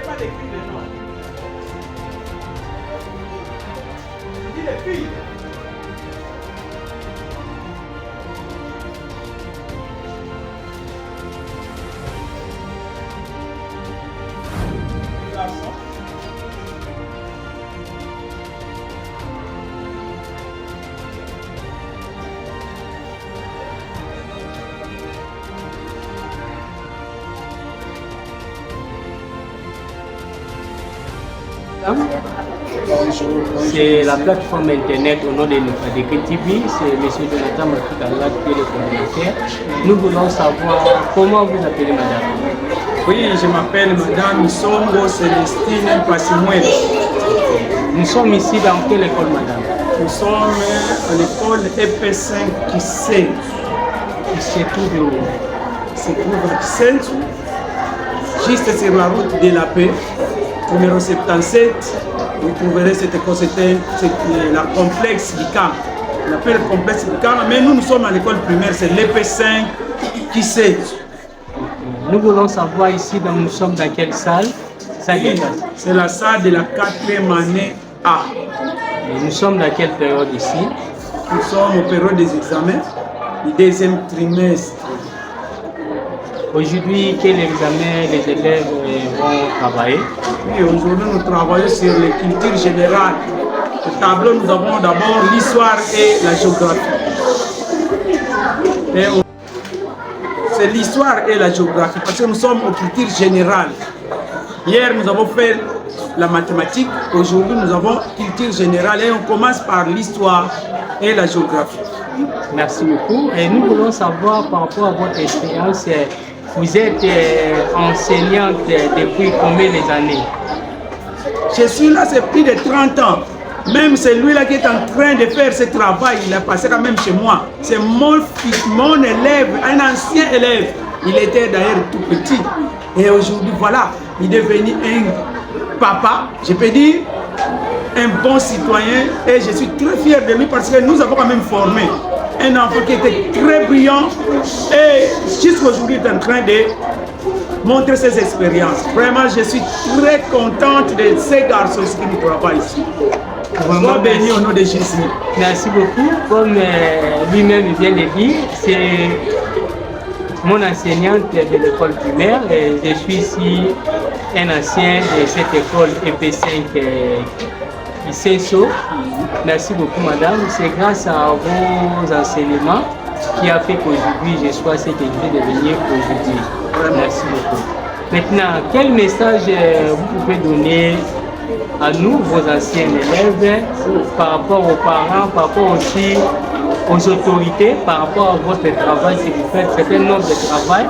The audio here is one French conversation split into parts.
Pas des filles de nom. Je dis les filles. Garçon. C'est la plateforme internet au nom de Nefadeke TV, c'est M. Jonathan Makikala qui est le coordinateur. Nous voulons savoir comment vous appelez madame. Oui, je m'appelle madame Songo Célestine Passimouel. Nous sommes ici dans quelle école madame? Nous sommes à l'école EP5 qui sait. Il se trouve où? Se trouve à Kisentu, juste sur la route de la paix, numéro 77. Vous trouverez cette école, c'était la complexe du camp. On appelle le complexe du camp, mais nous sommes à l'école primaire, c'est l'EP5 qui sait. Nous voulons savoir ici, nous sommes dans quelle salle? C'est la salle de la 4e année A. Et nous sommes dans quelle période ici? Nous sommes au période des examens, du 2e trimestre. Aujourd'hui, quel examen les élèves vont travailler? Oui, aujourd'hui nous travaillons sur les cultures générales. Au tableau, nous avons d'abord l'histoire et la géographie. C'est l'histoire et la géographie parce que nous sommes aux cultures générales. Hier, nous avons fait la mathématique. Aujourd'hui, nous avons culture générale et on commence par l'histoire et la géographie. Merci beaucoup. Et nous voulons savoir par rapport à votre expérience, vous êtes enseignante depuis combien d'années? Je suis là, c'est plus de 30 ans. Même celui-là qui est en train de faire ce travail, il a passé quand même chez moi. C'est mon fils, mon élève, un ancien élève. Il était d'ailleurs tout petit. Et aujourd'hui, voilà, il est devenu un papa, je peux dire, un bon citoyen. Et je suis très fier de lui parce que nous avons quand même formé un enfant qui était très brillant. Et jusqu'aujourd'hui, il est en train de montrer ses expériences. Vraiment, je suis très contente de ces garçons qui nous travaillent ici. Sois béni au nom de Jésus. Merci beaucoup. Comme lui-même vient de dire, c'est mon enseignante de l'école primaire. Et je suis ici un ancien de cette école EP5 Isenso. Merci beaucoup madame. C'est grâce à vos enseignements qui a fait qu'aujourd'hui je sois ce que je vais devenir aujourd'hui. Merci beaucoup. Maintenant, quel message vous pouvez donner à nous, vos anciens élèves, par rapport aux parents, par rapport aussi aux autorités, par rapport à votre travail, si vous faites un nombre de travail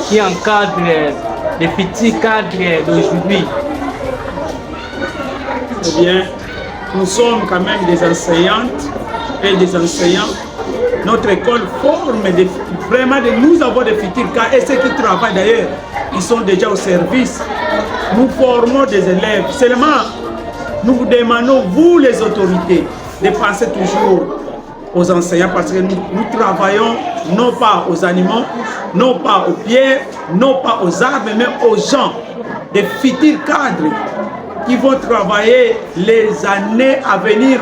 qui encadre les petits cadres d'aujourd'hui? Eh bien, nous sommes quand même des enseignantes et des enseignants. Notre école forme vraiment nous avons des futurs cas et ceux qui travaillent d'ailleurs, ils sont déjà au service. Nous formons des élèves. Seulement, nous vous demandons, vous les autorités, de penser toujours aux enseignants parce que nous travaillons non pas aux animaux, non pas aux pierres, non pas aux arbres, mais aux gens, des futurs cadres qui vont travailler les années à venir,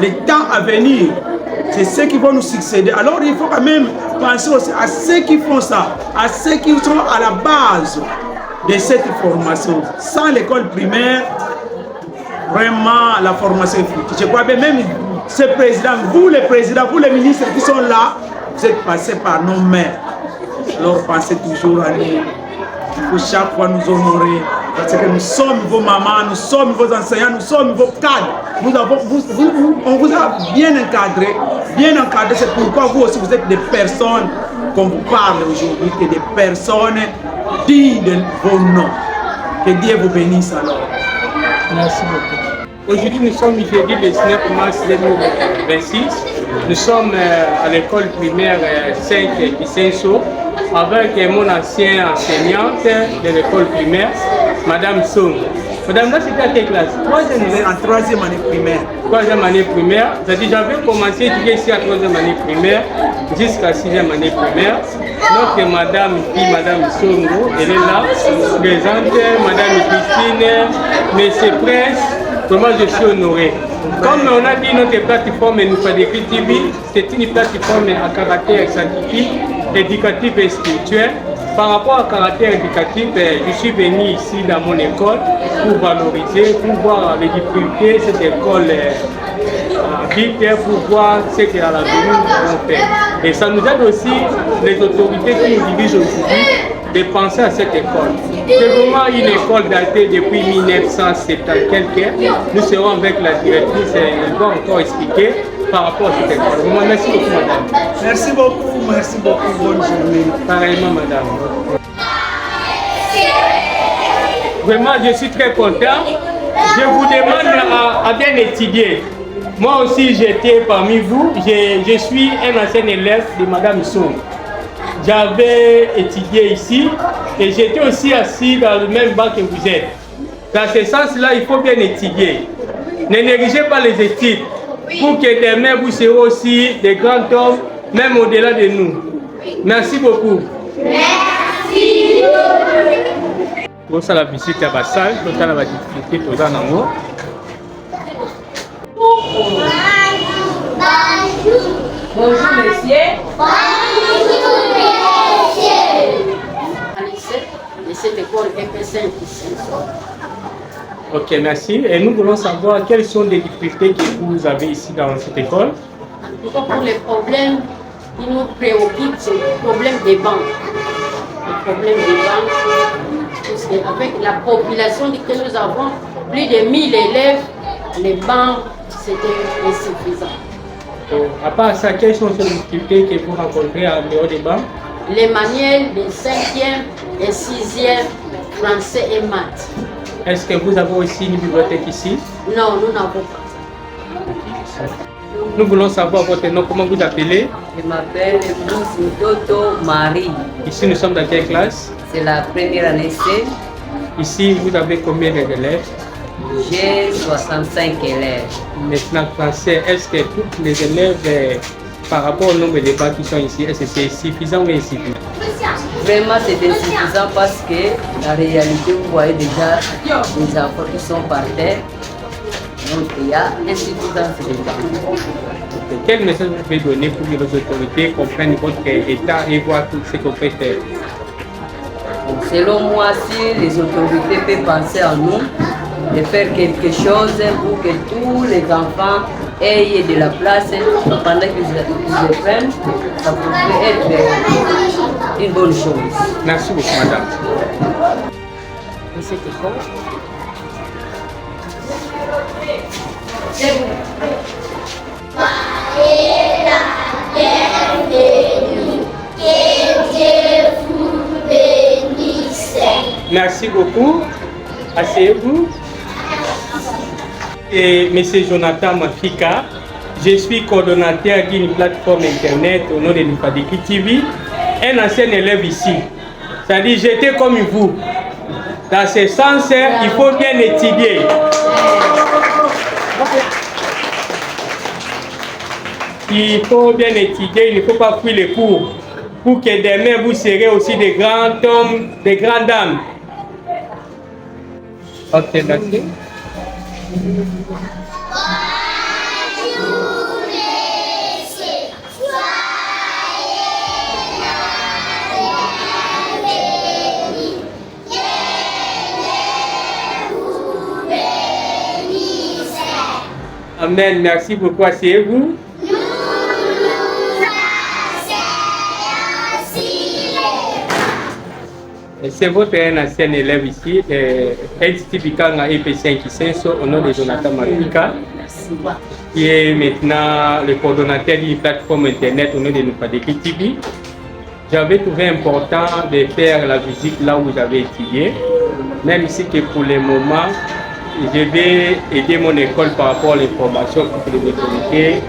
les temps à venir. C'est ceux qui vont nous succéder. Alors il faut quand même penser aussi à ceux qui font ça, à ceux qui sont à la base de cette formation. Sans l'école primaire, vraiment la formation est foutue. Je crois que même ce président, vous les présidents, vous les ministres qui sont là, vous êtes passés par nos mains. Alors pensez toujours à nous. Il faut chaque fois nous honorer. Parce que nous sommes vos mamans, nous sommes vos enseignants, nous sommes vos cadres. On vous a bien encadré, c'est pourquoi vous aussi vous êtes des personnes qu'on vous parle aujourd'hui, que des personnes dignes de vos noms. Que Dieu vous bénisse alors. Merci beaucoup. Aujourd'hui, nous sommes jeudi le 19 mars 2026. Nous sommes à l'école primaire 5 Isenso avec mon ancienne enseignante de l'école primaire, Madame Song. Madame, là, c'était à quelle classe? En troisième année primaire. Troisième année primaire. C'est-à-dire, j'avais commencé à étudier ici à troisième année primaire jusqu'à sixième année primaire. Notre madame, Madame Songo, elle est là, présente, Madame Christine, Monsieur Prince. Vraiment, je suis honoré. Comme on a dit, notre plateforme Nufadéki TV, c'est une plateforme à caractère scientifique, éducatif et spirituel. Par rapport à caractère éducatif, je suis venu ici dans mon école pour valoriser, pour voir les difficultés cette école vite, pour voir ce qu'à l'avenir nous vont faire. Et ça nous aide aussi, les autorités qui nous dirigent aujourd'hui, de penser à cette école. C'est vraiment une école datée depuis 1970 quelques. Nous serons avec la directrice, elle va encore expliquer par rapport à cette école. Vraiment, merci beaucoup, madame. Merci beaucoup, bonne journée. Pareillement, madame. Vraiment, je suis très content. Je vous demande à bien étudier. Moi aussi, j'étais parmi vous. Je suis un ancien élève de madame Song. J'avais étudié ici et j'étais aussi assis dans le même banc que vous êtes. Dans ce sens-là, il faut bien étudier. Ne négligez pas les études pour que demain vous serez aussi des grands hommes, même au-delà de nous. Merci beaucoup. Merci. Pour la visite à Bassal, pour la difficulté aux animaux. Bonjour monsieur. De cette école MP5 ici. Ok, merci. Et nous voulons savoir quelles sont les difficultés que vous avez ici dans cette école. En tout cas, pour les problèmes qui nous préoccupent, c'est le problème des banques. Le problème des banques, parce qu'avec la population que nous avons, plus de 1000 élèves, les banques, c'était insuffisant. À part ça, quelles sont les difficultés que vous rencontrez en dehors des banques? Les manuels des 5e et 6e, français et maths. Est-ce que vous avez aussi une bibliothèque ici? Non, nous n'avons pas ça. Nous voulons savoir votre nom, comment vous appelez? Je m'appelle Toto Marie. Ici, nous sommes dans quelle classe? C'est la première année C. Ici, vous avez combien d'élèves? J'ai 65 élèves. Maintenant, français, est-ce que tous les élèves, par rapport au nombre de bancs qui sont ici, est-ce que c'est suffisant ou insuffisant? Vraiment, c'est insuffisant parce que la réalité, vous voyez déjà les enfants qui sont par terre. Donc, il y a insuffisance de bancs. Quel message vous pouvez donner pour que les autorités comprennent votre état et voient tout ce qu'on peut faire? Selon moi, si les autorités peuvent penser à nous, de faire quelque chose pour que tous les enfants aient de la place pendant qu'ils apprennent, ça pourrait être une bonne chose. Merci beaucoup, madame. Et cette école, merci beaucoup. Asseyez-vous. Et M. Jonathan Mafika, je suis coordonnateur d'une plateforme internet au nom de Nufadéki TV, un ancien élève ici. C'est-à-dire, j'étais comme vous. Dans ce sens, il faut bien étudier. Il faut bien étudier, il ne faut pas fuir les cours pour que demain vous serez aussi des grands hommes, des grandes dames. Ok, merci. Amen, merci beaucoup, asseyez-vous. C'est votre ancien élève ici, Institut Bikanga EP5 au nom de Jonathan Mafika, qui est maintenant le coordonnateur d'une plateforme internet au nom de Nufadéki TV. J'avais trouvé important de faire la visite là où j'avais étudié, même si que pour le moment, je vais aider mon école par rapport à l'information pour que les autorités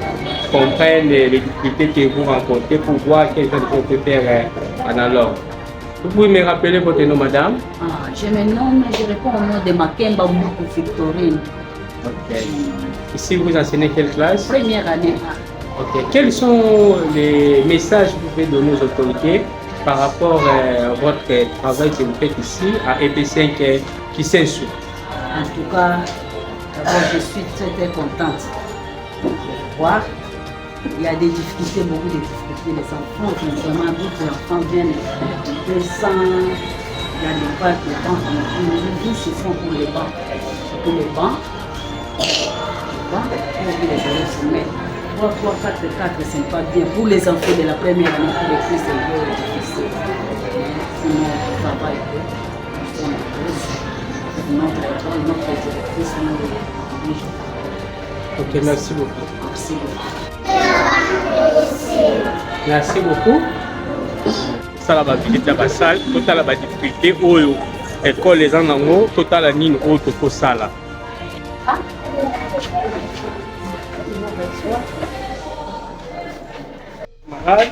comprennent les difficultés que vous rencontrez pour voir quelles choses on peut faire en allant. Vous pouvez me rappeler votre nom, madame? Je me nomme, je réponds au nom de Makemba Moukou Victorine. Ok. Ici, vous enseignez quelle classe? Première année. Ok. Quels sont les messages que vous pouvez donner aux autorités par rapport à votre travail que vous faites ici à EP5 Kisensu? En tout cas, d'abord, je suis très contente de voir. Il y a des difficultés, beaucoup de difficultés. Les enfants, vraiment, d'autres enfants viennent de sang. Il y a des bancs, nous souffrons pour les bancs. Pour les bancs, pour que les élèves se mettent. 3, 4, 4, c'est pas bien. Pour les enfants de la première année, pour les filles, c'est bien difficile. Sinon, on travaille peu. Notre école, notre directrice, nous oblige. Ok, merci beaucoup. Merci beaucoup. Merci beaucoup. Ça la visite la salle, total la difficulté oyo école les en haut, total la nine autre pour sala. Malade.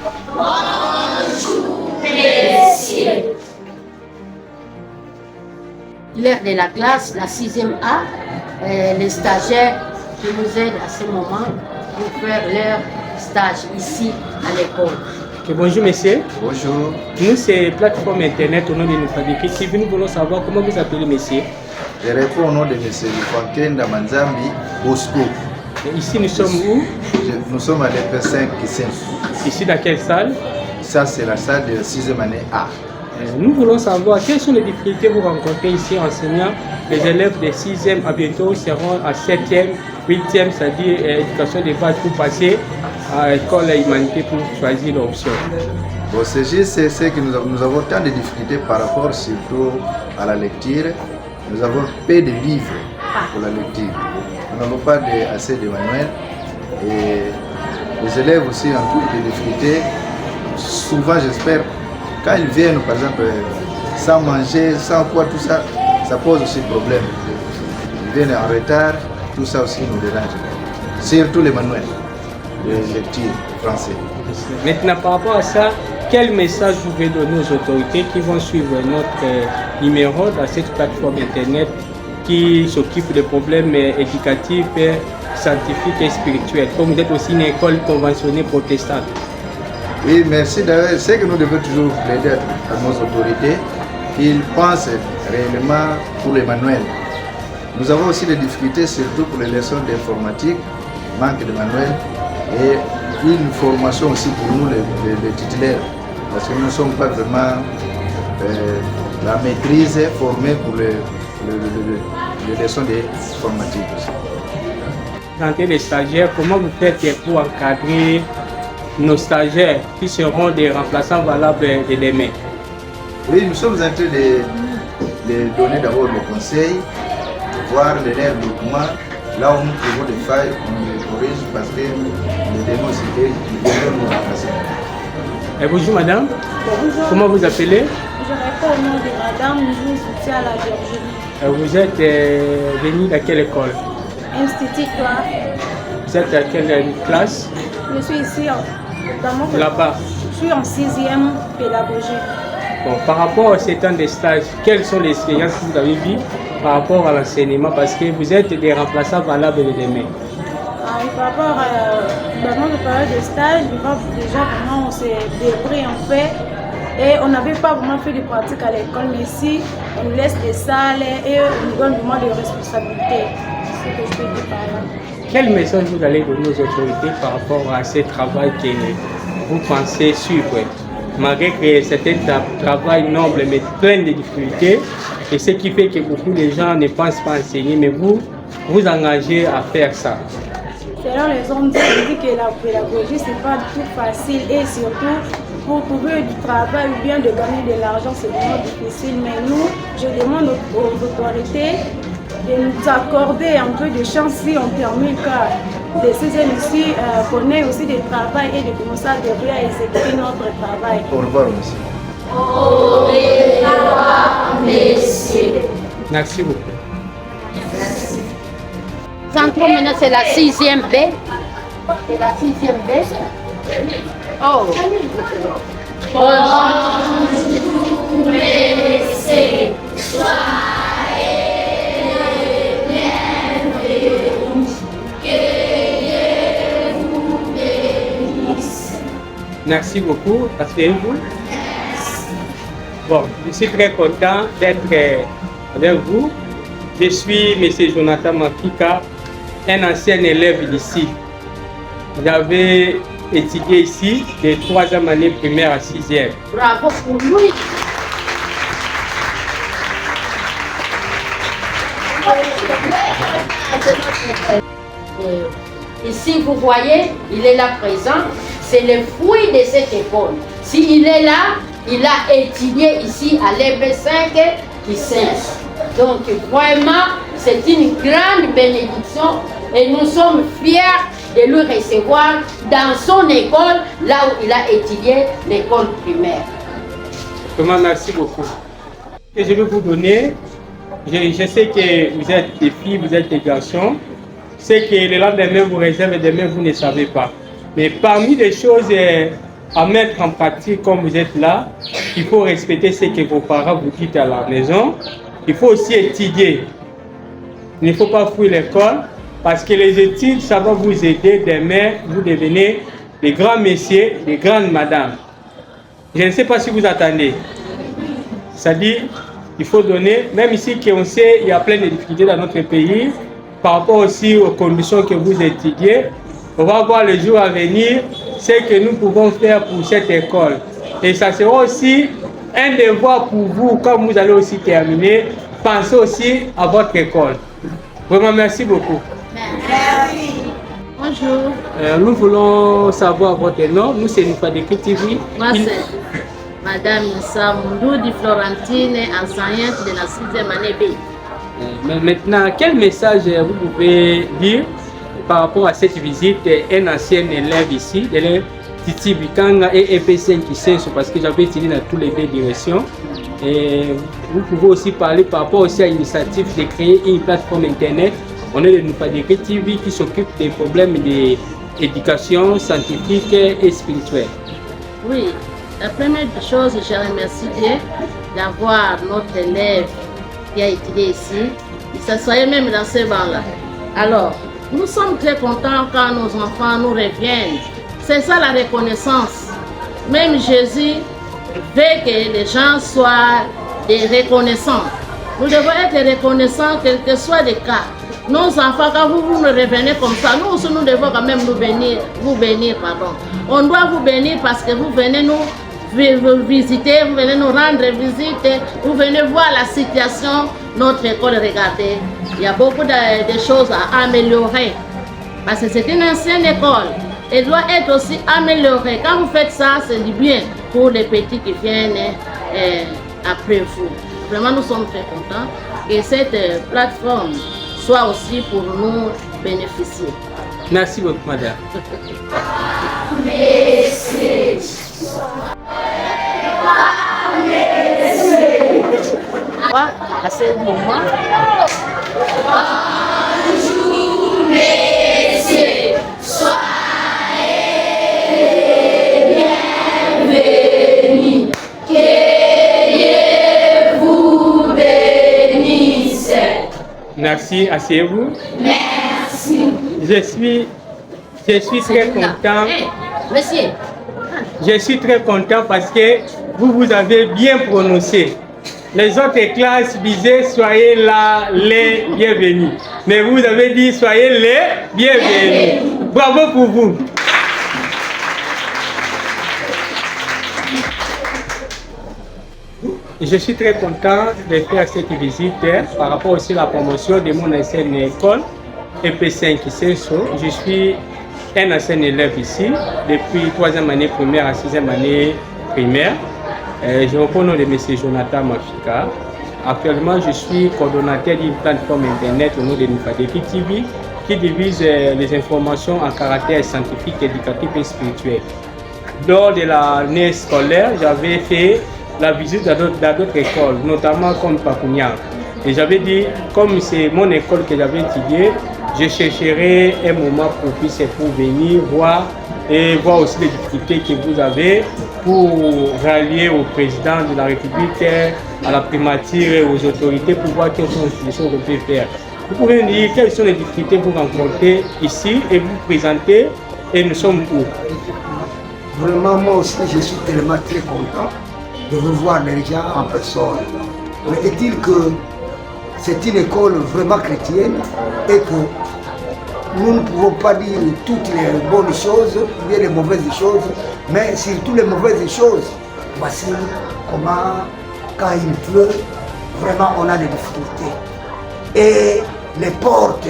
L'heure de la classe, la 6e A, les stagiaires qui nous aident à ce moment pour faire leur stage ici à l'école. Okay, bonjour monsieur. Bonjour. Nous c'est plateforme internet au nom de notre fabriqué. Nous voulons savoir comment vous appelez monsieur. Je réponds au nom de monsieur Fontaine Damanzambi Bosco. Et ici nous sommes où? Nous sommes à l'EP5 Kisensu. Ici dans quelle salle? Ça c'est la salle de 6e année A. Nous voulons savoir quelles sont les difficultés que vous rencontrez ici enseignant. Les élèves de 6e à bientôt seront à 7e, 8e, c'est-à-dire éducation de base pour passer à l'école à humanité pour choisir l'option. Bon, c'est juste c'est que nous avons tant de difficultés par rapport surtout à la lecture. Nous avons peu de livres pour la lecture. Nous n'avons pas assez de manuels. Et les élèves aussi ont toutes des difficultés. Souvent, j'espère, quand ils viennent, par exemple, sans manger, sans quoi, tout ça, ça pose aussi problème. Ils viennent en retard, tout ça aussi nous dérange. Surtout les manuels de lecture français. Maintenant, par rapport à ça, quel message vous pouvez donner aux autorités qui vont suivre notre numéro dans cette plateforme internet qui s'occupe des problèmes éducatifs, scientifiques et spirituels, comme vous êtes aussi une école conventionnée protestante? Oui, merci. D'ailleurs, c'est que nous devons toujours plaider à nos autorités qu'ils pensent réellement pour les manuels. Nous avons aussi des difficultés, surtout pour les leçons d'informatique, manque de manuels et une formation aussi pour nous, les titulaires, parce que nous ne sommes pas vraiment la maîtrise formée pour les leçons d'informatique aussi. Dans les stagiaires, comment vous faites pour encadrer nos stagiaires qui seront des remplaçants valables de demain? Oui, nous sommes en train de donner d'abord le conseil, voir les leurs documents, là où nous trouvons des failles, on les corrige parce que les dénonces viendront nous remplacer. Bonjour madame. Bonjour. Comment vous appelez? Je réponds au nom de madame, nous soutient à la Virginie. Vous êtes venu à quelle école? Institut Clark. Vous êtes à quelle classe? Je suis ici dans mon là-bas. Je suis en 6e pédagogie. Bon, par rapport à ces temps de stage, quelles sont les expériences que vous avez vues par rapport à l'enseignement? Parce que vous êtes des remplaçants valables de demain. Par rapport à notre période de stage, je vois déjà comment on s'est débrouillé en fait. Et on n'avait pas vraiment fait de pratique à l'école, mais ici, on nous laisse des salles et on nous donne vraiment des responsabilités. C'est ce que je peux dire par là. Quel message vous allez donner aux autorités par rapport à ce travail que vous pensez suivre? Malgré que c'est un travail noble mais plein de difficultés, et ce qui fait que beaucoup de gens ne pensent pas enseigner, mais vous vous engagez à faire ça. Selon les hommes, on dit que la pédagogie, c'est pas du tout facile et surtout pour trouver du travail ou bien de gagner de l'argent, c'est vraiment difficile. Mais nous, je demande aux autorités de nous accorder un peu de chance si on termine, car les 6e ici connaissent aussi du travail et de commencer à développer à exécuter notre travail. Au revoir, monsieur. Au revoir, monsieur. Merci beaucoup. Merci. Centre maintenant c'est la 6e B. C'est la 6e B. Oh. Bonjour. messieurs, soyez bienvenus. Que Dieu vous bénisse. Merci beaucoup. Asseyez-vous. Bon, je suis très content d'être avec vous. Je suis M. Jonathan Mafika, un ancien élève d'ici. J'avais étudié ici de 3e année primaire à 6e. Bravo pour lui. Ici, vous voyez, il est là présent. C'est le fruit de cette école. S'il est là, il a étudié ici à l'EP5 qui cesse. Donc vraiment, c'est une grande bénédiction et nous sommes fiers de lui recevoir dans son école, là où il a étudié l'école primaire. Vraiment, merci beaucoup. Et je vais vous donner, je sais que vous êtes des filles, vous êtes des garçons. C'est que le lendemain vous réserve et demain vous ne savez pas. Mais parmi les choses à mettre en pratique comme vous êtes là, il faut respecter ce que vos parents vous disent à la maison. Il faut aussi étudier. Il ne faut pas fuir l'école parce que les études, ça va vous aider demain, vous devenez des grands messieurs, des grandes madames. Je ne sais pas si vous attendez. C'est-à-dire, il faut donner, même ici qu'on sait, il y a plein de difficultés dans notre pays, par rapport aussi aux conditions que vous étudiez. On va voir le jour à venir ce que nous pouvons faire pour cette école. Et ça sera aussi un devoir pour vous, quand vous allez aussi terminer, pensez aussi à votre école. Vraiment, merci beaucoup. Merci. Bonjour. Nous voulons savoir votre nom. Nous, c'est Nufadeki TV. Moi, c'est Madame Issa Mundoudi Florentine, enseignante de la 6e année B. Mais maintenant, quel message vous pouvez dire par rapport à cette visite? Un ancien élève ici, l'élève Titi Bikanga et EP5 qui sait, parce que j'avais étudié dans toutes les deux directions. Et vous pouvez aussi parler par rapport aussi à l'initiative de créer une plateforme internet. On est le Nufadeki TV qui s'occupe des problèmes d'éducation scientifique et spirituelle. Oui, la première chose, je remercie Dieu d'avoir notre élève qui a étudié ici. Il s'assoyait même dans ce banc-là. Alors, nous sommes très contents quand nos enfants nous reviennent. C'est ça la reconnaissance. Même Jésus veut que les gens soient des reconnaissants. Nous devons être reconnaissants quel que soit le cas. Nos enfants, quand vous nous revenez comme ça, nous aussi nous devons quand même vous bénir, pardon. On doit vous bénir parce que vous venez nous visiter, vous venez nous rendre visite, vous venez voir la situation, notre école, regardez. Il y a beaucoup de choses à améliorer. Parce que c'est une ancienne école. Elle doit être aussi améliorée. Quand vous faites ça, c'est du bien pour les petits qui viennent après vous. Vraiment, nous sommes très contents que cette plateforme soit aussi pour nous bénéficier. Merci beaucoup, madame. À ce moment, Bonjour, messieurs, soyez bienvenus. Que Dieu vous bénisse. Merci, asseyez-vous. Merci. Je suis très content. Hey, monsieur, Je suis très content parce que vous avez bien prononcé. Les autres classes disaient soyez là les bienvenus. Mais vous avez dit soyez les bienvenus. Bravo pour vous. Je suis très content de faire cette visite par rapport aussi à la promotion de mon ancienne école EP5 Senso. Je suis un ancien élève ici depuis 3e année primaire à 6e année primaire. Je reprends le nom de M. Jonathan Mafika. Actuellement, je suis coordonnateur d'une plateforme internet au nom de Nufadeki TV qui divise les informations en caractère scientifique, éducatif et spirituel. Lors de l'année scolaire, j'avais fait la visite dans d'autres écoles, notamment comme Pakounian. Et j'avais dit, comme c'est mon école que j'avais étudiée, je chercherai un moment propice pour venir voir et voir aussi les difficultés que vous avez pour rallier au président de la République, à la primature et aux autorités pour voir quelles sont les solutions qu'on peut faire. Vous pouvez nous dire quelles sont les difficultés que vous rencontrez ici et vous présenter et nous sommes où? Vraiment, moi aussi, je suis tellement très content de vous voir les gens en personne. Mais est-il que c'est une école vraiment chrétienne et que nous ne pouvons pas dire toutes les bonnes choses ou bien les mauvaises choses, mais surtout les mauvaises choses. Voici comment, quand il pleut, vraiment on a des difficultés. Et les portes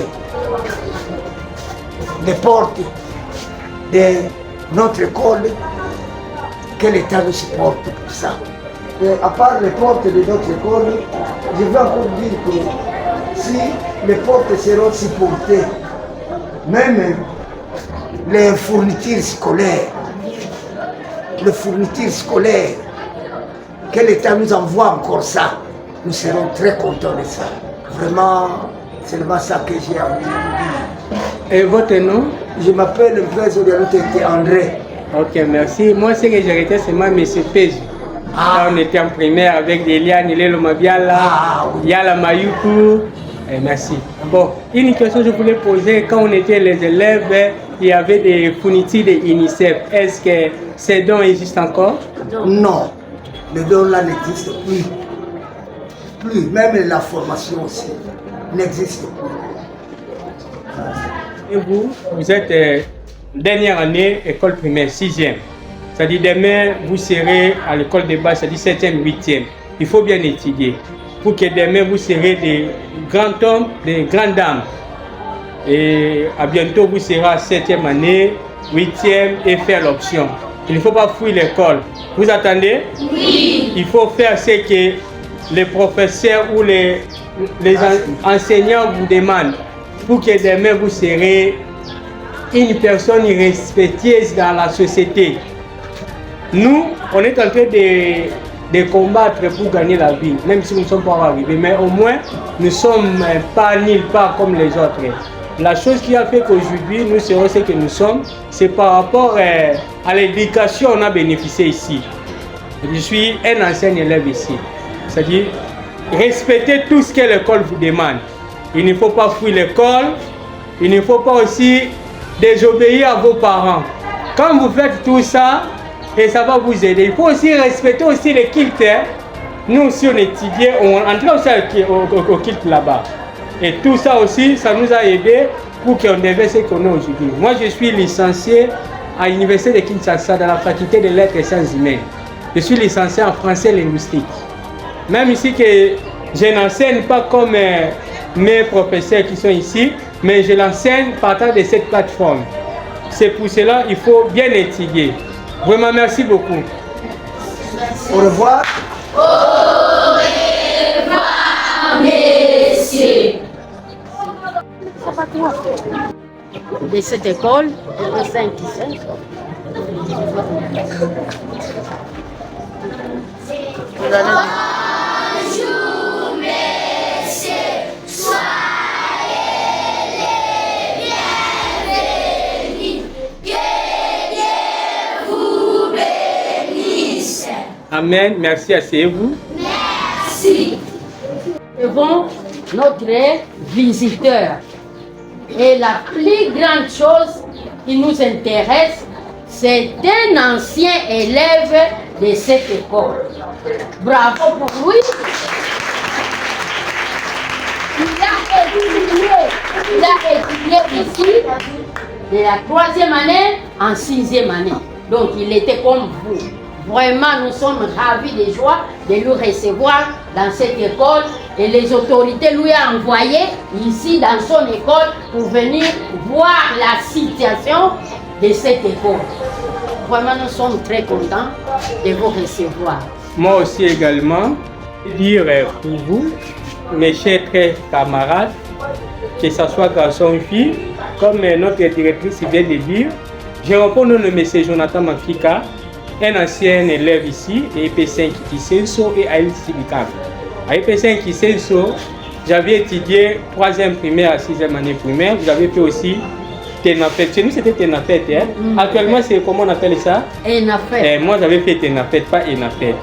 de notre école, que l'État nous supporte pour ça. Et à part les portes de notre école, je veux encore dire que si les portes seront supportées, même les fournitures scolaires, que l'État nous envoie encore ça, nous serons très contents de ça. Vraiment, c'est vraiment ça que j'ai envie de dire. Et votre nom? Je m'appelle le père Zodianote André. Ok, merci. Moi, c'est que j'ai arrêté seulement M. Péj. Là, on était en primaire avec Eliane, Lelo Mabiala, Yala Mayuku. Merci. Bon, une question que je voulais poser, quand on était les élèves, il y avait des fournitures de UNICEF. Est-ce que ces dons existent encore? Non, les dons là n'existent plus. Même la formation aussi n'existe plus. Et vous êtes dernière année, école primaire, 6e. C'est-à-dire demain, vous serez à l'école de base, c'est-à-dire 7e, 8e. Il faut bien étudier pour que demain, vous serez des grands hommes, des grandes dames. Et à bientôt, vous serez à 7e année, 8e et faire l'option. Il ne faut pas fuir l'école. Vous attendez? Oui. Il faut faire ce que les professeurs ou les enseignants vous demandent pour que demain, vous serez une personne respectueuse dans la société. Nous, on est en train de combattre pour gagner la vie, même si nous ne sommes pas arrivés, mais au moins, nous ne sommes pas nulle part comme les autres. La chose qui a fait qu'aujourd'hui, nous serons ce que nous sommes, c'est par rapport à l'éducation qu'on a bénéficié ici. Je suis un ancien élève ici. C'est-à-dire, respectez tout ce que l'école vous demande. Il ne faut pas fuir l'école, il ne faut pas aussi désobéir à vos parents. Quand vous faites tout ça, et ça va vous aider. Il faut aussi respecter aussi les cultes. Nous aussi on étudiait, on entrait aussi au culte là-bas. Et tout ça aussi, ça nous a aidé pour qu'on devienne ce qu'on est aujourd'hui. Moi je suis licencié à l'université de Kinshasa dans la faculté des lettres et sciences humaines. Je suis licencié en français linguistique. Même ici que je n'enseigne pas comme mes professeurs qui sont ici, mais je l'enseigne partant de cette plateforme. C'est pour cela qu'il faut bien étudier. Vraiment, merci beaucoup. Au revoir. Au revoir, messieurs. De cette école, de 5 qui Bonjour, messieurs. Soyez les bienvenus. Amen. Merci, asseyez-vous. Merci. Devant notre visiteur. Et la plus grande chose qui nous intéresse, c'est un ancien élève de cette école. Bravo pour lui. Il a étudié ici de la 3e année en 6e année. Donc il était comme vous. Vraiment, nous sommes ravis de joie de le recevoir dans cette école et les autorités lui ont envoyé ici dans son école pour venir voir la situation de cette école. Vraiment, nous sommes très contents de vous recevoir. Moi aussi également, dire pour vous, mes chers camarades, que ce soit garçon ou fille, comme notre directrice vient de dire, je réponds au nom de M. Jonathan Mafika, un ancien élève ici, et EP5 Kisenso et Aïl Sibikam. À EP5 Kisenso, j'avais étudié 3e primaire à 6e année primaire. J'avais fait aussi Ténafet. Chez nous, c'était Ténafet. Hein? Actuellement, c'est comment on appelle ça? Enafet. Moi, j'avais fait Ténafet, pas Enafet.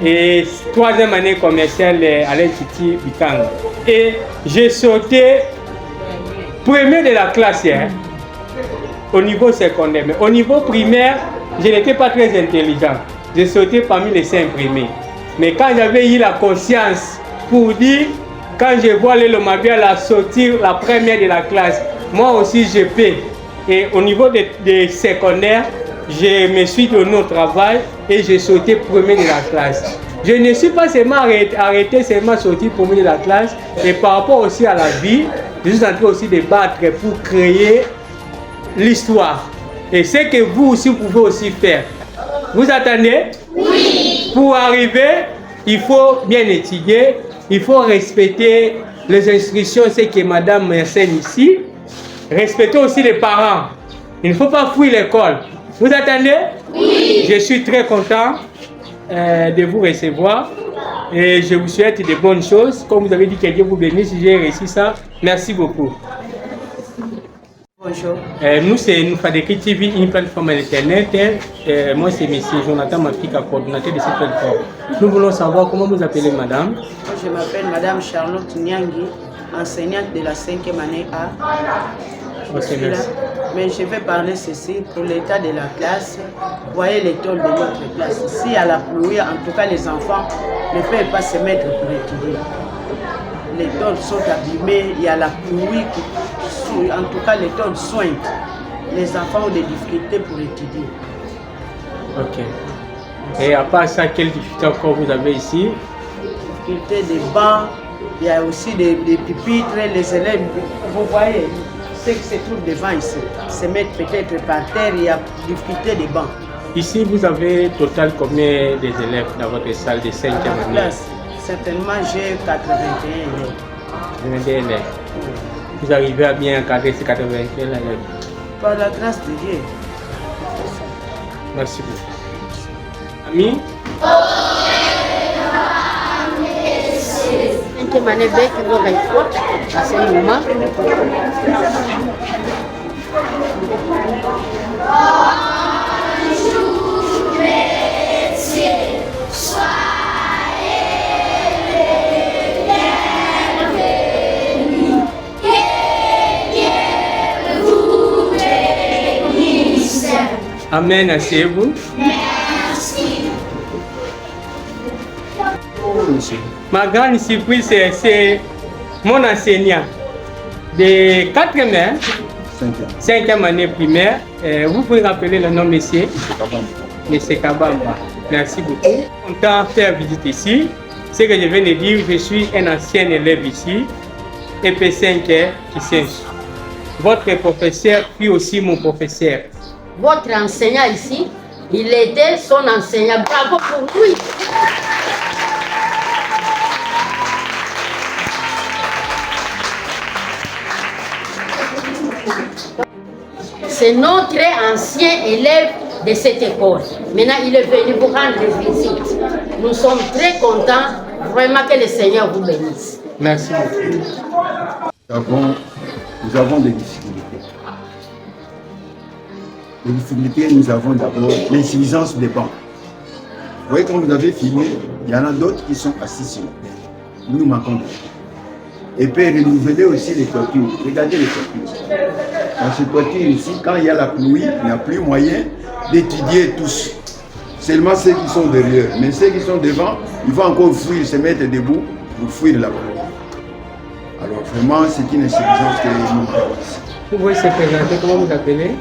Et 3e année commerciale à l'Institut Bikang. Et j'ai sauté premier de la classe hein, au niveau secondaire. Mais au niveau primaire, je n'étais pas très intelligent. J'ai sauté parmi les 5 premiers. Mais quand j'avais eu la conscience pour dire, quand je vois les Lomabia la sortir la première de la classe, moi aussi je peux. Et au niveau des secondaires, je me suis donné au travail et j'ai sauté premier de la classe. Je ne suis pas seulement arrêté, seulement sorti premier de la classe. Et par rapport aussi à la vie, je suis en train aussi de battre pour créer l'histoire. Et c'est que vous aussi, vous pouvez aussi faire. Vous attendez? Oui. Pour arriver, il faut bien étudier, il faut respecter les instructions, c'est que madame enseigne ici. Respectez aussi les parents. Il ne faut pas fuir l'école. Vous attendez? Oui. Je suis très content de vous recevoir et je vous souhaite de bonnes choses. Comme vous avez dit que Dieu vous bénisse, j'ai réussi ça. Merci beaucoup. Bonjour. Nous, c'est nous Fadeki TV, une plateforme internet. Moi, c'est M. Jonathan Mafika, coordinateur de cette plateforme. Nous voulons savoir comment vous appelez madame. Je m'appelle madame Charlotte Nyangi, enseignante de la 5e année A. Mais je vais parler ceci pour l'état de la classe. Voyez l'école de notre classe. Ici, à la pluie, en tout cas, les enfants ne peuvent pas se mettre pour étudier. Les tôles sont abîmées, il y a la pluie, en tout cas, les tôles soignent. Les enfants ont des difficultés pour étudier. Ok. Et à part ça, quelles difficultés encore vous avez ici? Difficultés des bancs, il y a aussi des pupitres, les élèves, vous voyez. Ceux qui se trouvent devant ici, se mettent peut-être par terre, il y a difficulté des bancs. Ici, vous avez total combien d'élèves dans votre salle de 5e année? Certainement, j'ai 81 élèves. Vous arrivez à bien encadrer ces 81 élèves? Par la grâce de Dieu. Merci beaucoup. Ami? 5e année B qui va rester à ce moment. Amen, asseyez-vous. Merci. Ma grande surprise, c'est mon enseignant de 4e, 5e année primaire. Vous pouvez rappeler le nom, monsieur? Monsieur Kabamba. Merci beaucoup. Content de faire visite ici. Ce que je viens de dire, je suis un ancien élève ici, EP5 qui s'inscrit. Votre professeur puis aussi mon professeur. Votre enseignant ici, il était son enseignant. Bravo pour lui. C'est notre ancien élève de cette école. Maintenant, il est venu vous rendre visite. Nous sommes très contents, vraiment que le Seigneur vous bénisse. Merci beaucoup. Nous avons des difficultés. Les difficultés, nous avons d'abord l'insuffisance des bancs. Vous voyez, quand vous avez filmé, il y en a d'autres qui sont assis sur la terre. Nous manquons de ça. Et puis renouveler aussi les toitures. Regardez les toitures. Dans ces toitures ici, quand il y a la pluie, il n'y a plus moyen d'étudier tous. Seulement ceux qui sont derrière. Mais ceux qui sont devant, il faut encore fuir, se mettre debout pour fuir la pluie. Alors vraiment, c'est une insuffisance que nous avons ici. Vous pouvez se présenter, comment vous appelez?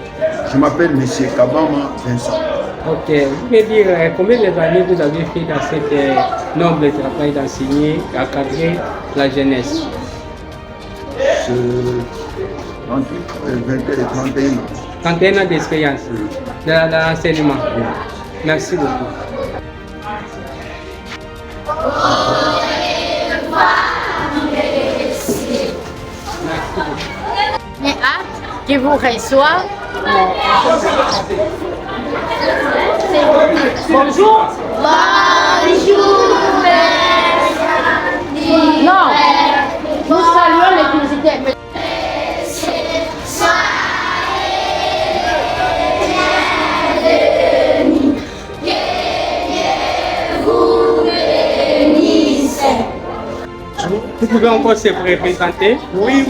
Je m'appelle M. Kabama Vincent. Ok, vous pouvez dire combien d'années vous avez fait dans cette noble travail d'enseigner, d'encadrer la jeunesse? 28, 31 ans. 31 ans d'expérience dans l'enseignement. Merci beaucoup. J'ai hâte que vous reçoive. Bonjour. Bonjour. Non, nous saluons les visiteurs. pouvez encore se présenter? Oui,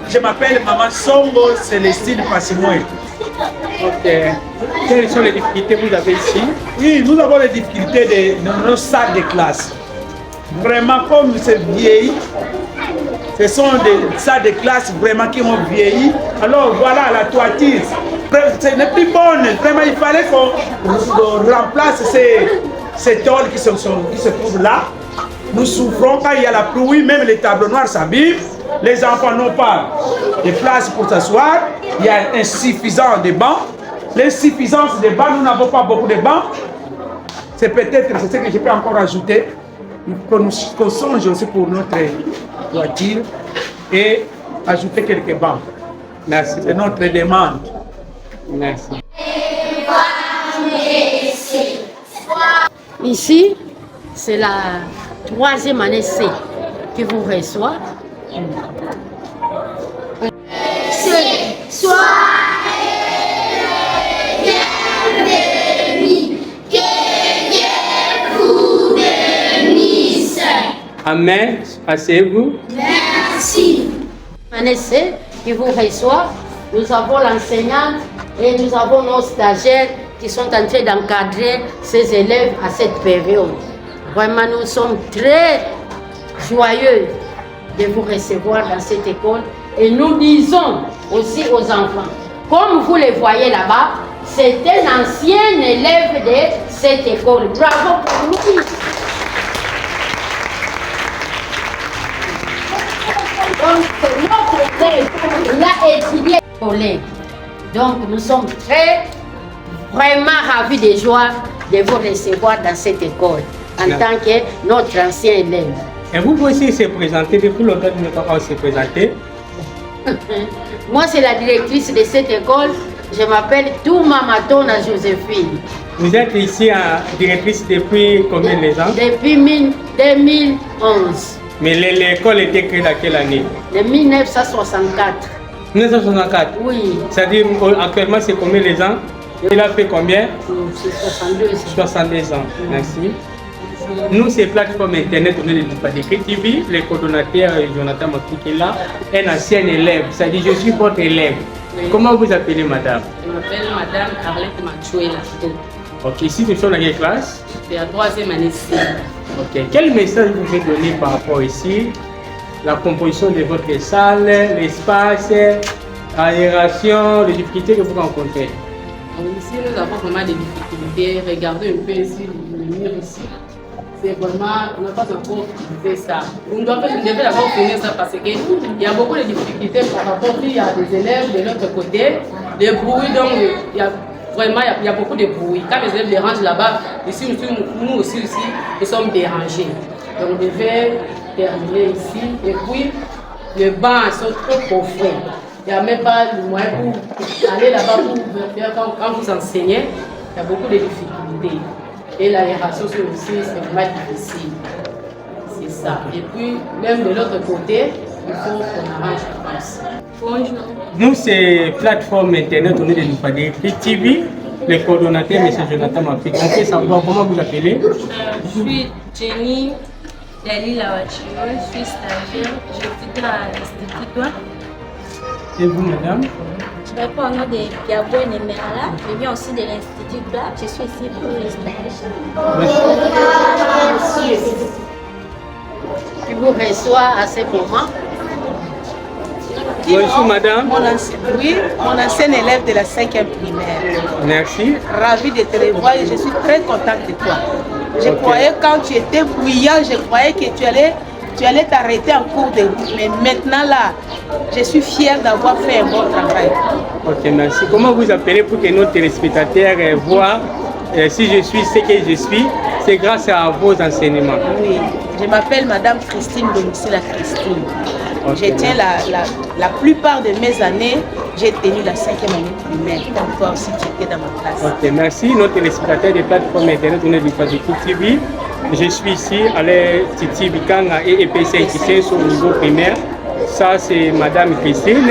je m'appelle Maman Songo Célestine Passimoué. Ok. Quelles sont les difficultés que vous avez ici? Oui, nous avons les difficultés de nos salles de classe. Vraiment, comme c'est vieilli, ce sont des salles de classe vraiment qui ont vieilli. Alors voilà, la toiture, ce n'est plus bonne. Vraiment, il fallait qu'on remplace ces tôles qui se trouvent là. Nous souffrons quand il y a la pluie, même les tableaux noirs s'abîment. Les enfants n'ont pas de place pour s'asseoir. Il y a insuffisance de bancs. L'insuffisance des bancs, nous n'avons pas beaucoup de bancs. C'est peut-être ce que je peux encore ajouter. Qu'on songe aussi pour notre voiture et ajouter quelques bancs. Merci. C'est notre demande. Merci. Ici, c'est la 3e année C qui vous reçoit. Amen. Asseyez-vous. Merci. Année C qui vous reçoit. Nous avons l'enseignante et nous avons nos stagiaires qui sont en train d'encadrer ces élèves à cette période. Vraiment, nous sommes très joyeux de vous recevoir dans cette école et nous disons aussi aux enfants, comme vous les voyez là-bas, c'est un ancien élève de cette école. Bravo pour nous. Donc, notre élève, il a étudié au collège. Donc, nous sommes vraiment ravis de joie de vous recevoir dans cette école en tant que notre ancien élève. Et vous pouvez aussi se présenter, depuis longtemps que nous n'avons pas se présenter. Moi, c'est la directrice de cette école. Je m'appelle Touma Matona Joséphine. Vous êtes ici directrice depuis combien d'années? Depuis 2011. Mais l'école était créée dans quelle année? De 1964. 1964? Oui. C'est-à-dire, actuellement, c'est combien les ans? Il a fait combien? C'est 62 ans. 62 ans, merci. Nous, c'est plateforme internet, on est de Dupadécré TV, le coordonnateur Jonathan Mokiki là, un ancien élève, c'est-à-dire je suis votre élève. Oui. Comment vous appelez madame? Je m'appelle madame Arlette Machouela. Ok, ici nous sommes dans quelle classe? C'est la 3e année C. Ok, quel message vous pouvez donner par rapport ici? La composition de votre salle, l'espace, l'aération, les difficultés que vous rencontrez? Ici, nous avons vraiment des difficultés. Regardez un peu ici, le mur ici. C'est vraiment, on n'a pas encore fait ça. On devait d'abord finir ça parce qu'il y a beaucoup de difficultés par rapport il y a des élèves de l'autre côté, des bruits, donc il y a vraiment il y a beaucoup de bruit. Quand les élèves dérangent là-bas, ici, nous aussi, nous sommes dérangés. Donc on devait terminer ici. Et puis, les bancs sont trop profonds. Il n'y a même pas le moyen pour aller là-bas pour faire quand vous enseignez. Il y a beaucoup de difficultés. Et l'aération aussi, c'est vraiment difficile. C'est ça. Et puis, même de l'autre côté, il faut qu'on arrange comme ça. Bonjour. Nous, c'est plateforme internet, on est de Dupadécré TV, le coordonnateur, M. Jonathan Mokiki. On peut savoir comment vous appelez? Je suis Jenny Dali Lawachio, je suis stagiaire, j'étudie à l'Institut Douane. Et vous, madame? Je réponds au nom de Gaboué Nemerala, je viens aussi de l'Institut Douane. Je suis ici pour les stages. Qui vous reçoit à ce moment. Bonjour madame. Oui, mon ancien élève de la 5e primaire. Merci. Ravi de te revoir et je suis très contente de toi. Je croyais quand tu étais bruyant, je croyais que tu allais t'arrêter en cours de route. Mais maintenant là, je suis fière d'avoir fait un bon travail. Ok, merci. Comment vous appelez pour que nos téléspectateurs voient si je suis ce que je suis? C'est grâce à vos enseignements. Oui, je m'appelle Madame Christine Domicile Christine. Okay, je tiens la plupart de mes années, j'ai tenu la 5e année primaire, comme toi aussi tu étais dans ma classe. Ok, merci. Nos téléspectateurs des plateformes internet, on est du Dupadécré TV. Je suis ici à l'Titi Bikanga et EPC qui sont au niveau primaire. Ça, c'est Madame Christine.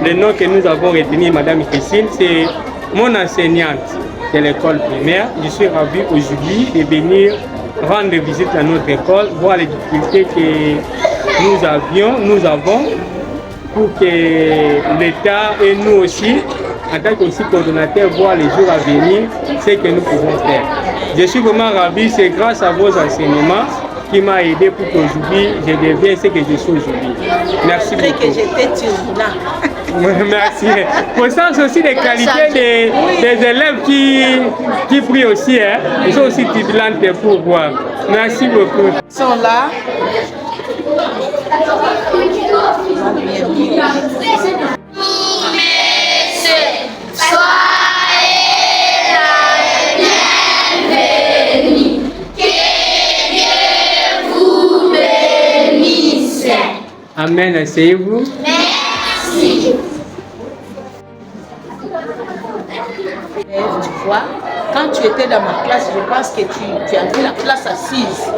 Le nom que nous avons retenu, Madame Christine, c'est mon enseignante de l'école primaire. Je suis ravi aujourd'hui de venir rendre visite à notre école, voir les difficultés que nous avons, pour que l'État et nous aussi, en tant que coordonnateurs, voir les jours à venir ce que nous pouvons faire. Je suis vraiment ravi, c'est grâce à vos enseignements qui m'a aidé pour qu'aujourd'hui je devienne ce que je suis aujourd'hui. Merci beaucoup. que j'étais turbulent. Merci. Pour ça, c'est aussi des qualités des élèves qui prient aussi. Hein. Ils sont aussi titulantes pour voir. Merci beaucoup. Ils sont là. Amen, asseyez-vous. Merci. Tu vois, quand tu étais dans ma classe, je pense que tu avais la classe assise.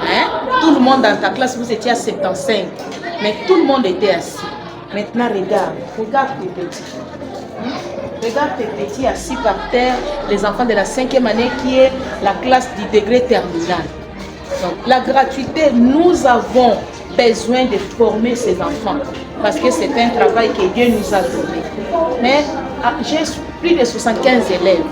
Hein? Tout le monde dans ta classe, vous étiez à 75. Mais tout le monde était assis. Maintenant, regarde tes petits. Regarde tes petits assis par terre, les enfants de la 5e année qui est la classe du degré terminal. Donc, la gratuité, nous avons besoin de former ces enfants parce que c'est un travail que Dieu nous a donné. Mais j'ai plus de 75 élèves.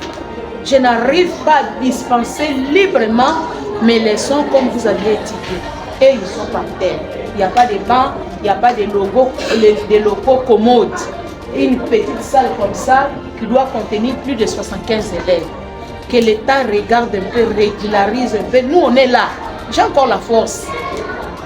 Je n'arrive pas à dispenser librement mes leçons comme vous aviez étudié. Et ils sont par terre. Il n'y a pas de bancs, il n'y a pas de locaux commodes. Une petite salle comme ça qui doit contenir plus de 75 élèves. Que l'État regarde un peu, régularise un peu. Nous, on est là. J'ai encore la force.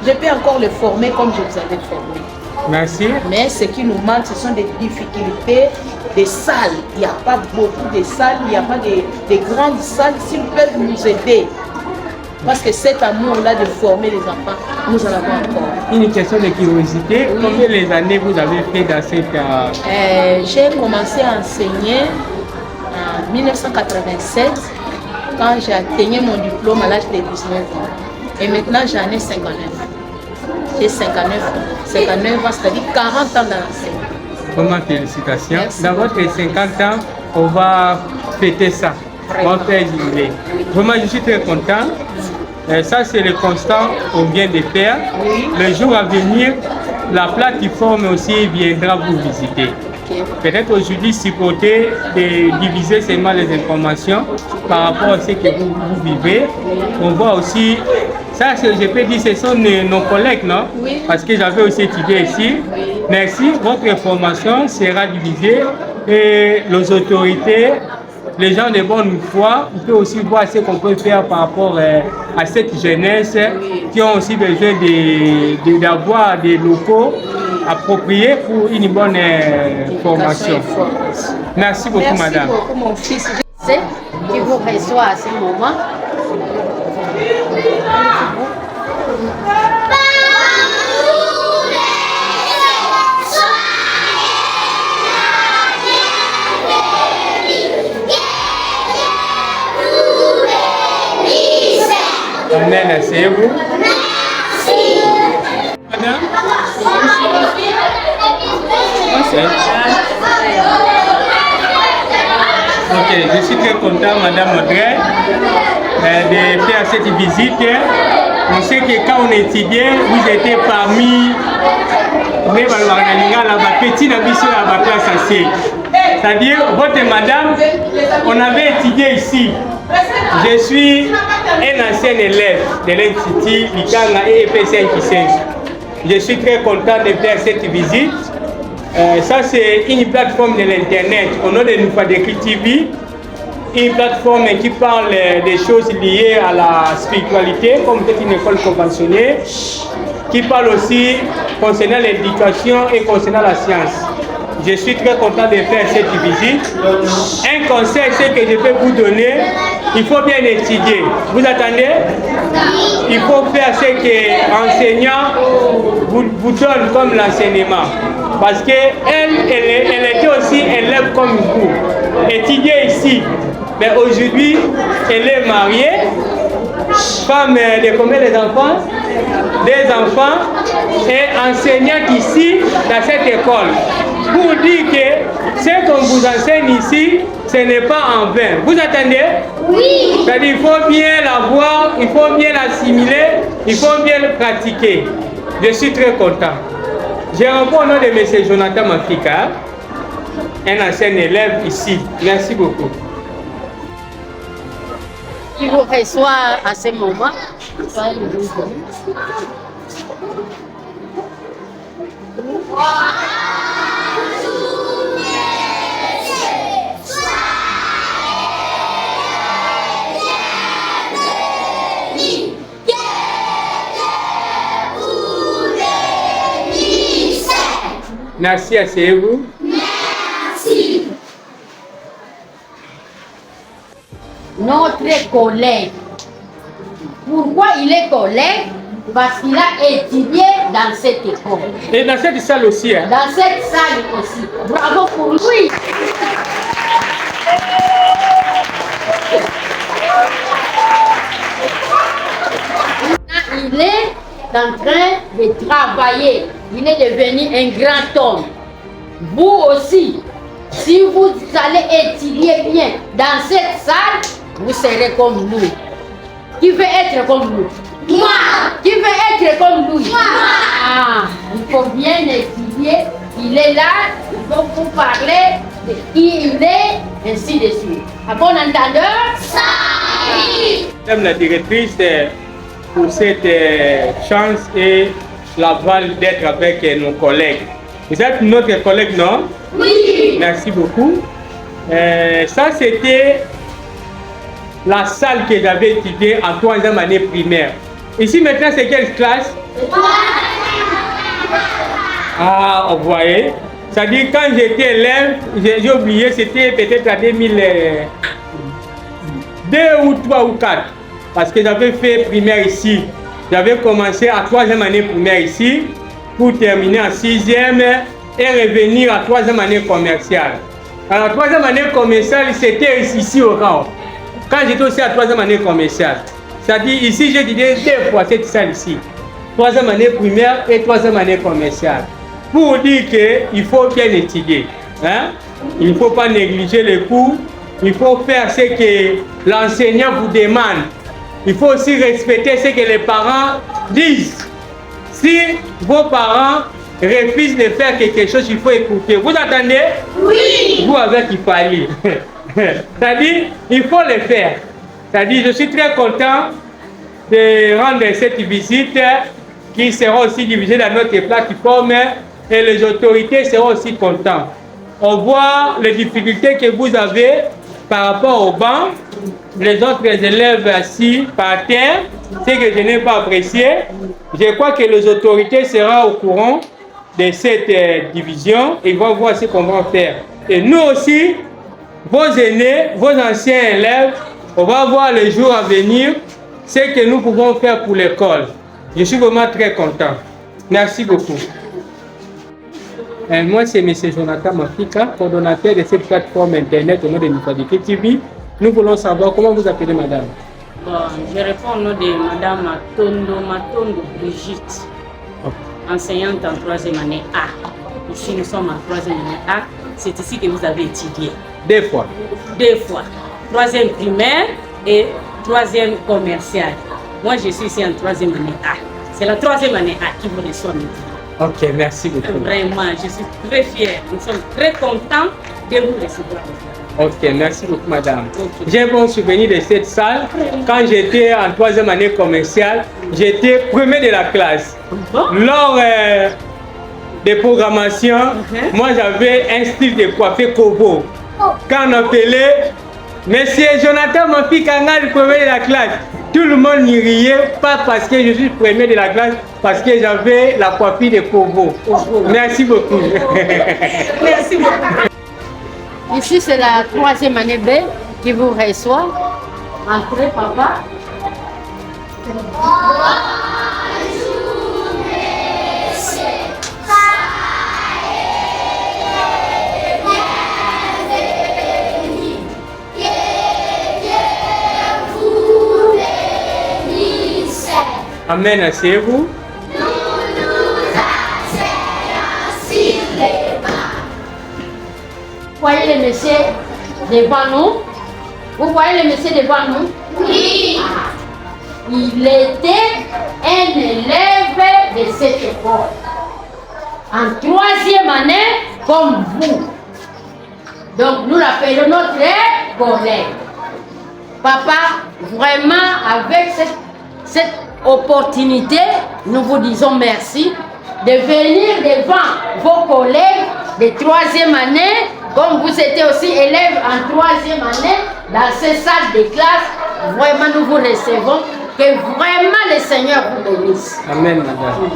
Je peux encore les former comme je vous avais formé. Merci. Mais ce qui nous manque, ce sont des difficultés des salles. Il n'y a pas beaucoup de salles, il n'y a pas de grandes salles. S'ils peuvent nous aider, parce que cet amour-là de former les enfants, nous en avons encore. Une question de curiosité, oui. Combien les années vous avez fait dans cette... J'ai commencé à enseigner en 1987, quand j'ai atteint mon diplôme à l'âge de 19 ans. Et maintenant, j'en ai 59. J'ai 59 ans, c'est-à-dire 40 ans dans l'enseignement. Vraiment félicitations. Merci. Dans votre 50 ans, on va fêter ça. On va faire jubilé. Vraiment, je suis très content. Ça, c'est le constat qu'on vient de faire. Oui. Le jour à venir, la plateforme aussi viendra vous visiter. Okay. Peut-être aujourd'hui, supporter de diviser seulement les informations par rapport à ce que vous vivez. On voit aussi, ça je peux dire, ce sont nos collègues, non? Oui. Parce que j'avais aussi étudié ici. Oui. Merci, votre information sera divisée et les autorités, les gens de bonne foi, on peut aussi voir ce qu'on peut faire par rapport à cette jeunesse qui ont aussi besoin d'avoir des locaux appropriés pour une bonne formation. Merci beaucoup, madame. Merci beaucoup, mon fils. Qui vous reçoit à ce moment. Amen, asseyez-vous. Merci. Madame? Ok, je suis très content, Madame Audrey, de faire cette visite. On sait que quand on étudiait, vous étiez parmi les petits d'ambition à la classe assez. C'est-à-dire, votre madame, on avait étudié ici. Je suis un ancien élève de l'Institut Likanga et EP5 Kisensu. Je suis très content de faire cette visite. Ça, c'est une plateforme de l'Internet au nom de Nufadeki TV, une plateforme qui parle des choses liées à la spiritualité, comme c'est une école conventionnée, qui parle aussi concernant l'éducation et concernant la science. Je suis très content de faire cette visite. Un conseil, c'est que je peux vous donner, il faut bien étudier. Vous attendez? Il faut faire ce que l'enseignant vous donne comme l'enseignement. Parce qu'elle était aussi élève comme vous. Étudier ici. Mais aujourd'hui, elle est mariée. Femme de combien les enfants? Des enfants. Et enseignante ici, dans cette école. pour dire que ce qu'on vous enseigne ici, ce n'est pas en vain. Vous attendez? Oui. C'est-à-dire qu'il faut bien la voir, il faut bien l'assimiler, il faut bien le pratiquer. Je suis très content. Je réponds au nom de M. Jonathan Mafika, un ancien élève ici. Merci beaucoup. Qui vous reçoit à ce moment. Soyez le bienvenu. Merci, asseyez-vous. Merci. Notre collègue. Pourquoi il est collègue? Parce qu'il a étudié dans cette école. Et dans cette salle aussi. Hein? Dans cette salle aussi. Bravo pour lui. Il est en train de travailler. Il est devenu un grand homme. Vous aussi, si vous allez étudier bien dans cette salle, vous serez comme lui. Qui veut être comme lui? Moi! Qui veut être comme lui? Moi! Ah, il faut bien étudier. Il est là, il faut vous parler de qui il est, ainsi de suite. À bon entendeur? Ça! Madame la directrice, pour cette chance et l'aval d'être avec nos collègues. Vous êtes notre collègue, non? Oui! Merci beaucoup. Ça, c'était la salle que j'avais étudiée en 3e année primaire. Ici, maintenant, c'est quelle classe? Ah, vous voyez? C'est-à-dire, quand j'étais élève, j'ai oublié, c'était peut-être en 2002 ou 3 ou 4. Parce que j'avais fait primaire ici. J'avais commencé à 3e année primaire ici pour terminer en 6e et revenir à 3e année commerciale. Alors, 3e année commerciale, c'était ici au rang. Quand j'étais aussi à 3e année commerciale. C'est-à-dire, ici, j'ai dit 2 fois cette salle ici. 3e année primaire et 3e année commerciale. Pour dire qu'il faut bien étudier. Hein? Il ne faut pas négliger les cours. Il faut faire ce que l'enseignant vous demande. Il faut aussi respecter ce que les parents disent. Si vos parents refusent de faire quelque chose, il faut écouter. Vous attendez? Oui! Vous avec il fallait. C'est-à-dire, il faut le faire. C'est-à-dire, je suis très content de rendre cette visite qui sera aussi divisée dans notre plateforme et les autorités seront aussi contentes. On voit les difficultés que vous avez par rapport au banc, les autres élèves assis par terre, ce que je n'ai pas apprécié. Je crois que les autorités seront au courant de cette division et vont voir ce qu'on va faire. Et nous aussi, vos aînés, vos anciens élèves, on va voir les jours à venir ce que nous pouvons faire pour l'école. Je suis vraiment très content. Merci beaucoup. Moi, c'est M. Jonathan Mafika, coordonnateur de cette plateforme Internet au nom de Mifadike TV. Nous voulons savoir comment vous appelez madame. Bon, je réponds au nom de madame Matondo Brigitte, enseignante en 3e année A. Ici, nous sommes en 3e année A. C'est ici que vous avez étudié. 2 fois. 2 fois. 3e primaire et 3e commerciale. Moi, je suis ici en 3e année A. C'est la 3e année A qui vous reçoit maintenant. Ok, merci beaucoup. Vraiment, je suis très fière. Nous sommes très contents de vous recevoir. Ok, merci beaucoup, madame. J'ai un bon souvenir de cette salle. Quand j'étais en 3e année commerciale, j'étais premier de la classe. Lors des programmations, moi j'avais un style de coiffé Kobo. Quand on appelait Monsieur Jonathan Mafika, le premier de la classe, tout le monde n'y riait, pas parce que je suis premier de la classe, parce que j'avais la coiffure de Kobo. Merci beaucoup. Merci beaucoup. Ici, c'est la 3e année B qui vous reçoit. Entrez, papa. Amen, asseyez-vous. voyez le monsieur devant nous? Vous voyez le monsieur devant nous? Oui. Il était un élève de cette école. En 3e année, comme vous. Donc nous l'appelons notre collègue. Papa, vraiment avec cette opportunité, nous vous disons merci de venir devant vos collègues de 3e année, comme vous étiez aussi élève en 3e année, dans ces salles de classe. Vraiment, nous vous recevons. Que vraiment le Seigneur vous bénisse. Amen, madame.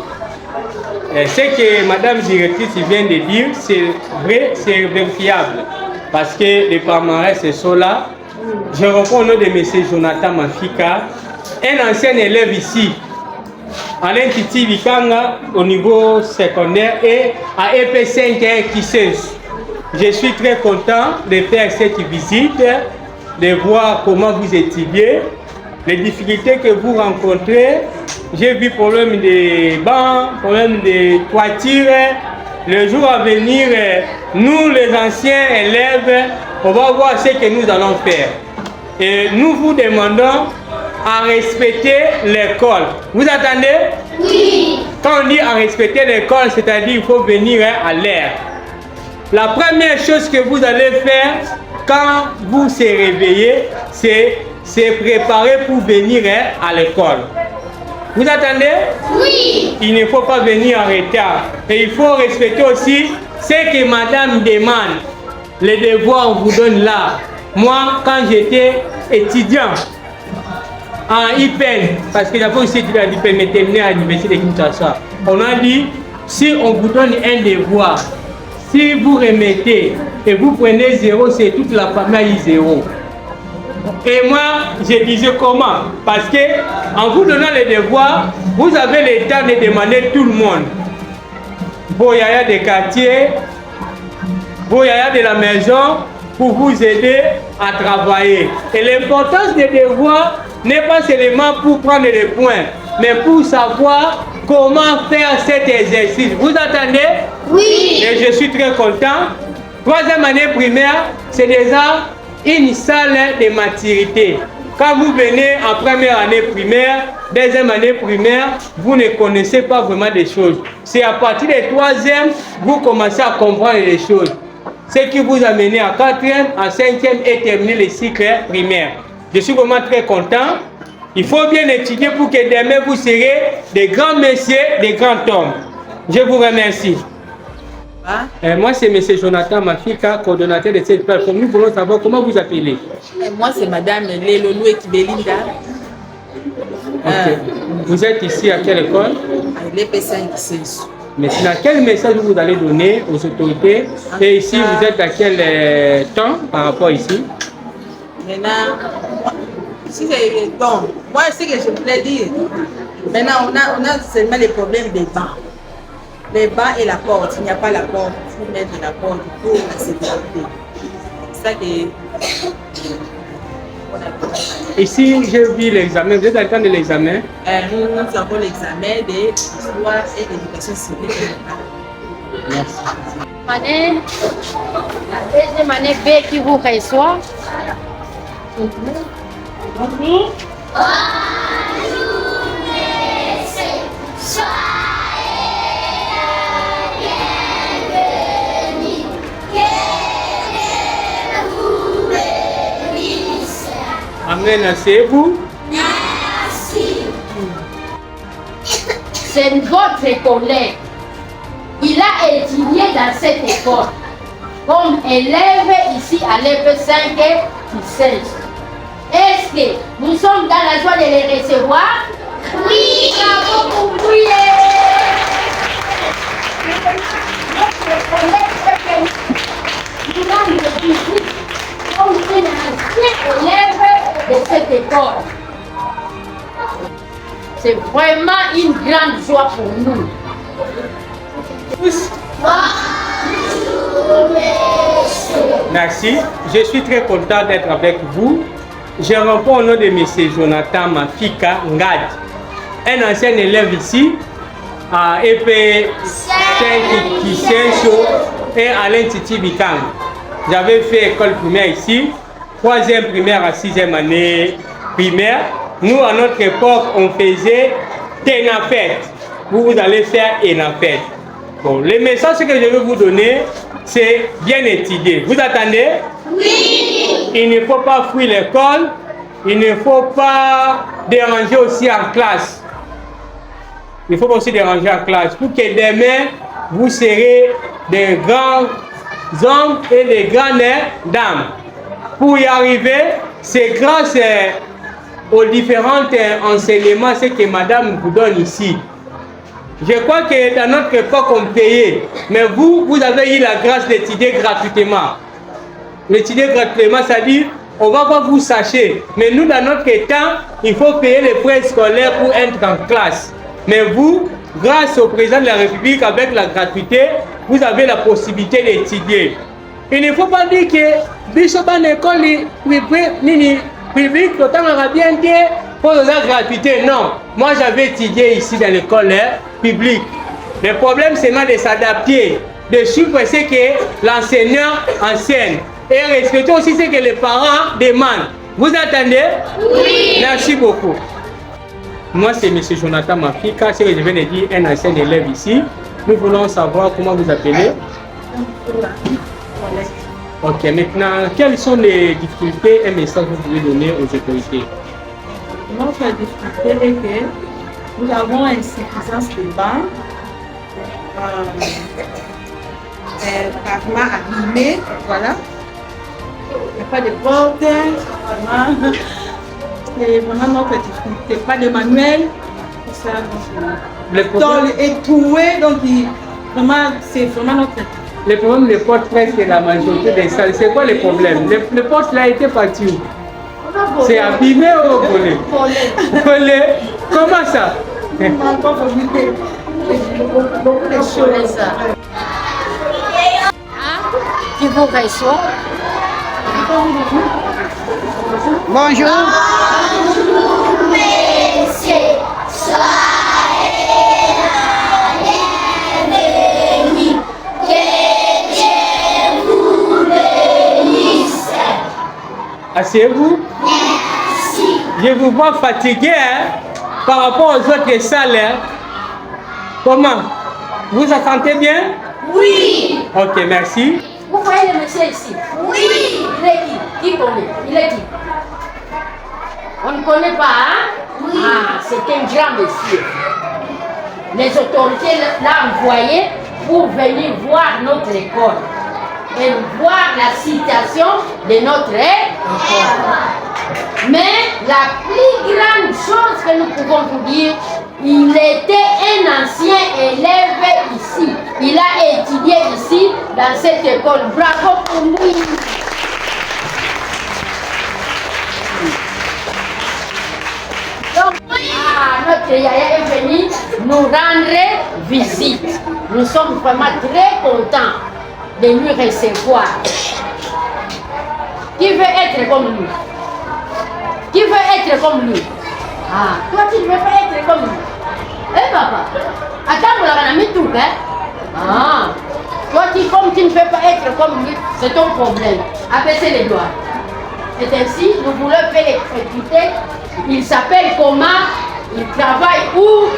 Ce que madame directrice vient de dire, c'est vrai, c'est vérifiable. Parce que les palmarès sont là. Je reprends le nom de M. Jonathan Mafika, un ancien élève ici, à l'Intiti Bikanga, au niveau secondaire, et à EP5 Kisens. Je suis très content de faire cette visite, de voir comment vous étudiez, les difficultés que vous rencontrez. J'ai vu problème de bancs, problème de toiture. Le jour à venir, nous les anciens élèves, on va voir ce que nous allons faire. Et nous vous demandons à respecter l'école. Vous attendez? Oui. Quand on dit à respecter l'école, c'est-à-dire qu'il faut venir à l'heure. La première chose que vous allez faire quand vous se réveillez, c'est préparer pour venir à l'école. Vous attendez? Oui. Il ne faut pas venir en retard. Et il faut respecter aussi ce que madame demande. Les devoirs on vous donne là. Moi, quand j'étais étudiant en IPN, parce que j'avais aussi étudié à l'IPN, mais terminé à l'université de Kinshasa, on a dit, si on vous donne un devoir, si vous remettez et vous prenez 0, c'est toute la famille 0. Et moi, je disais comment? Parce que en vous donnant les devoirs, vous avez le temps de demander tout le monde. Boyaya des quartiers, Boyaya de la maison, pour vous aider à travailler. Et l'importance des devoirs n'est pas seulement pour prendre les points, mais pour savoir comment faire cet exercice. Vous attendez? Oui. Et je suis très content. 3e année primaire, c'est déjà une salle de maturité. Quand vous venez en première année primaire, 2e année primaire, vous ne connaissez pas vraiment des choses. C'est à partir de 3e, vous commencez à comprendre les choses. Ce qui vous a mené à 4e, à 5e et terminer le cycle primaire. Je suis vraiment très content. Il faut bien étudier pour que demain vous serez des grands messieurs, des grands hommes. Je vous remercie. Moi, c'est M. Jonathan Mafika, coordonnateur de cette plateforme. Nous voulons savoir comment vous appelez. Moi, c'est Mme Lelonou Ekibelinda. Vous êtes ici à quelle école? À l'EP5 Kisens. Maintenant, quel message vous allez donner aux autorités? Et ici, vous êtes à quel temps par rapport ici? Maintenant, si c'est le temps, moi, ce que je voulais dire, maintenant, on a seulement les problèmes des bancs. Les bancs et la porte, il n'y a pas la porte, il faut mettre la porte pour la sécurité. C'est ça que... Ici, j'ai vu l'examen. Vous êtes à temps de l'examen? Nous avons l'examen de l'histoire et d'éducation civique. Merci. Année, la 2e année B qui vous reçoit. Amen, c'est vous. Merci. C'est votre collègue. Il a étudié dans cette école comme élève ici à l'EP5 qui sait. Est-ce que nous sommes dans la joie de les recevoir? Oui, bravo pour vous. Nous avons une visite comme un ancien élève de cette école. C'est vraiment une grande joie pour nous. Merci. Je suis très content d'être avec vous. Je réponds au nom de M. Jonathan Mafika Ngad, un ancien élève ici à EP5 Kisenso et à l'Intiti Bikang. j'avais fait école primaire ici, 3e primaire à 6e année primaire. Nous, à notre époque, on faisait TENAFET. Vous allez faire ENAFET. Bon, le message que je vais vous donner, c'est bien étudier. Vous attendez? Oui. Il ne faut pas fuir l'école. Il ne faut pas déranger aussi en classe. Il faut aussi déranger en classe pour que demain, vous serez des grands hommes et des grandes dames. Pour y arriver, c'est grâce aux différents enseignements que madame vous donne ici. Je crois que dans notre époque, on payait. Mais vous avez eu la grâce d'étudier gratuitement. L'étudier gratuitement, ça dit, on ne va pas vous sacher. Mais nous, dans notre temps, il faut payer les frais scolaires pour être en classe. Mais vous, grâce au président de la République, avec la gratuité, vous avez la possibilité d'étudier. Il ne faut pas dire que Bishop en école publique, le temps aura bien dit pour la gratuité. Non, moi j'avais étudié ici dans l'école publique. Le problème c'est de s'adapter, de suivre ce que l'enseignant enseigne et respecter aussi ce que les parents demandent. Vous attendez? Oui. Merci beaucoup. Moi c'est M. Jonathan Mafika, c'est que je viens de dire un ancien élève ici. Nous voulons savoir comment vous appelez. Ok, maintenant, quelles sont les difficultés et messages que vous pouvez donner aux autorités? Notre difficulté est que nous avons insuffisance de bancs, pavement abîmé, voilà. Il n'y a pas de porte, vraiment. C'est vraiment notre difficulté. Pas de manuel, tout ça. Donc, est troué, donc vraiment, c'est vraiment notre difficulté. Le problème des portes, presque la majorité des salles, c'est quoi le problème? Le poste là a été parti où? C'est abîmé ou volé? Volé. Comment ça? Beaucoup de choses. Tu vous reçois? Bonjour. Bonjour, messieurs. Asseyez-vous. Merci. Je vous vois fatigué par rapport aux autres salles. Comment? Vous vous sentez bien? Oui. Ok, merci. Vous voyez le monsieur ici? Oui. Il est qui? Qui connaît? Il est qui? On ne connaît pas, hein? Oui. Ah, c'est un grand monsieur. Les autorités l'ont envoyé pour venir voir notre école et voir la situation de notre école. Mais la plus grande chose que nous pouvons vous dire, il était un ancien élève ici. Il a étudié ici dans cette école. Bravo pour lui. Donc, notre Yaya est venu nous rendre visite. Nous sommes vraiment très contents de lui recevoir. Qui veut être comme lui? Qui veut être comme lui? Ah, toi tu ne veux pas être comme lui. Eh papa, attends, vous l'avez mis tout, hein? Ah, toi comme tu ne veux pas être comme lui, c'est ton problème. Abaissez les doigts. C'est ainsi, nous voulons faire l'électricité. Il s'appelle comment? Il travaille où?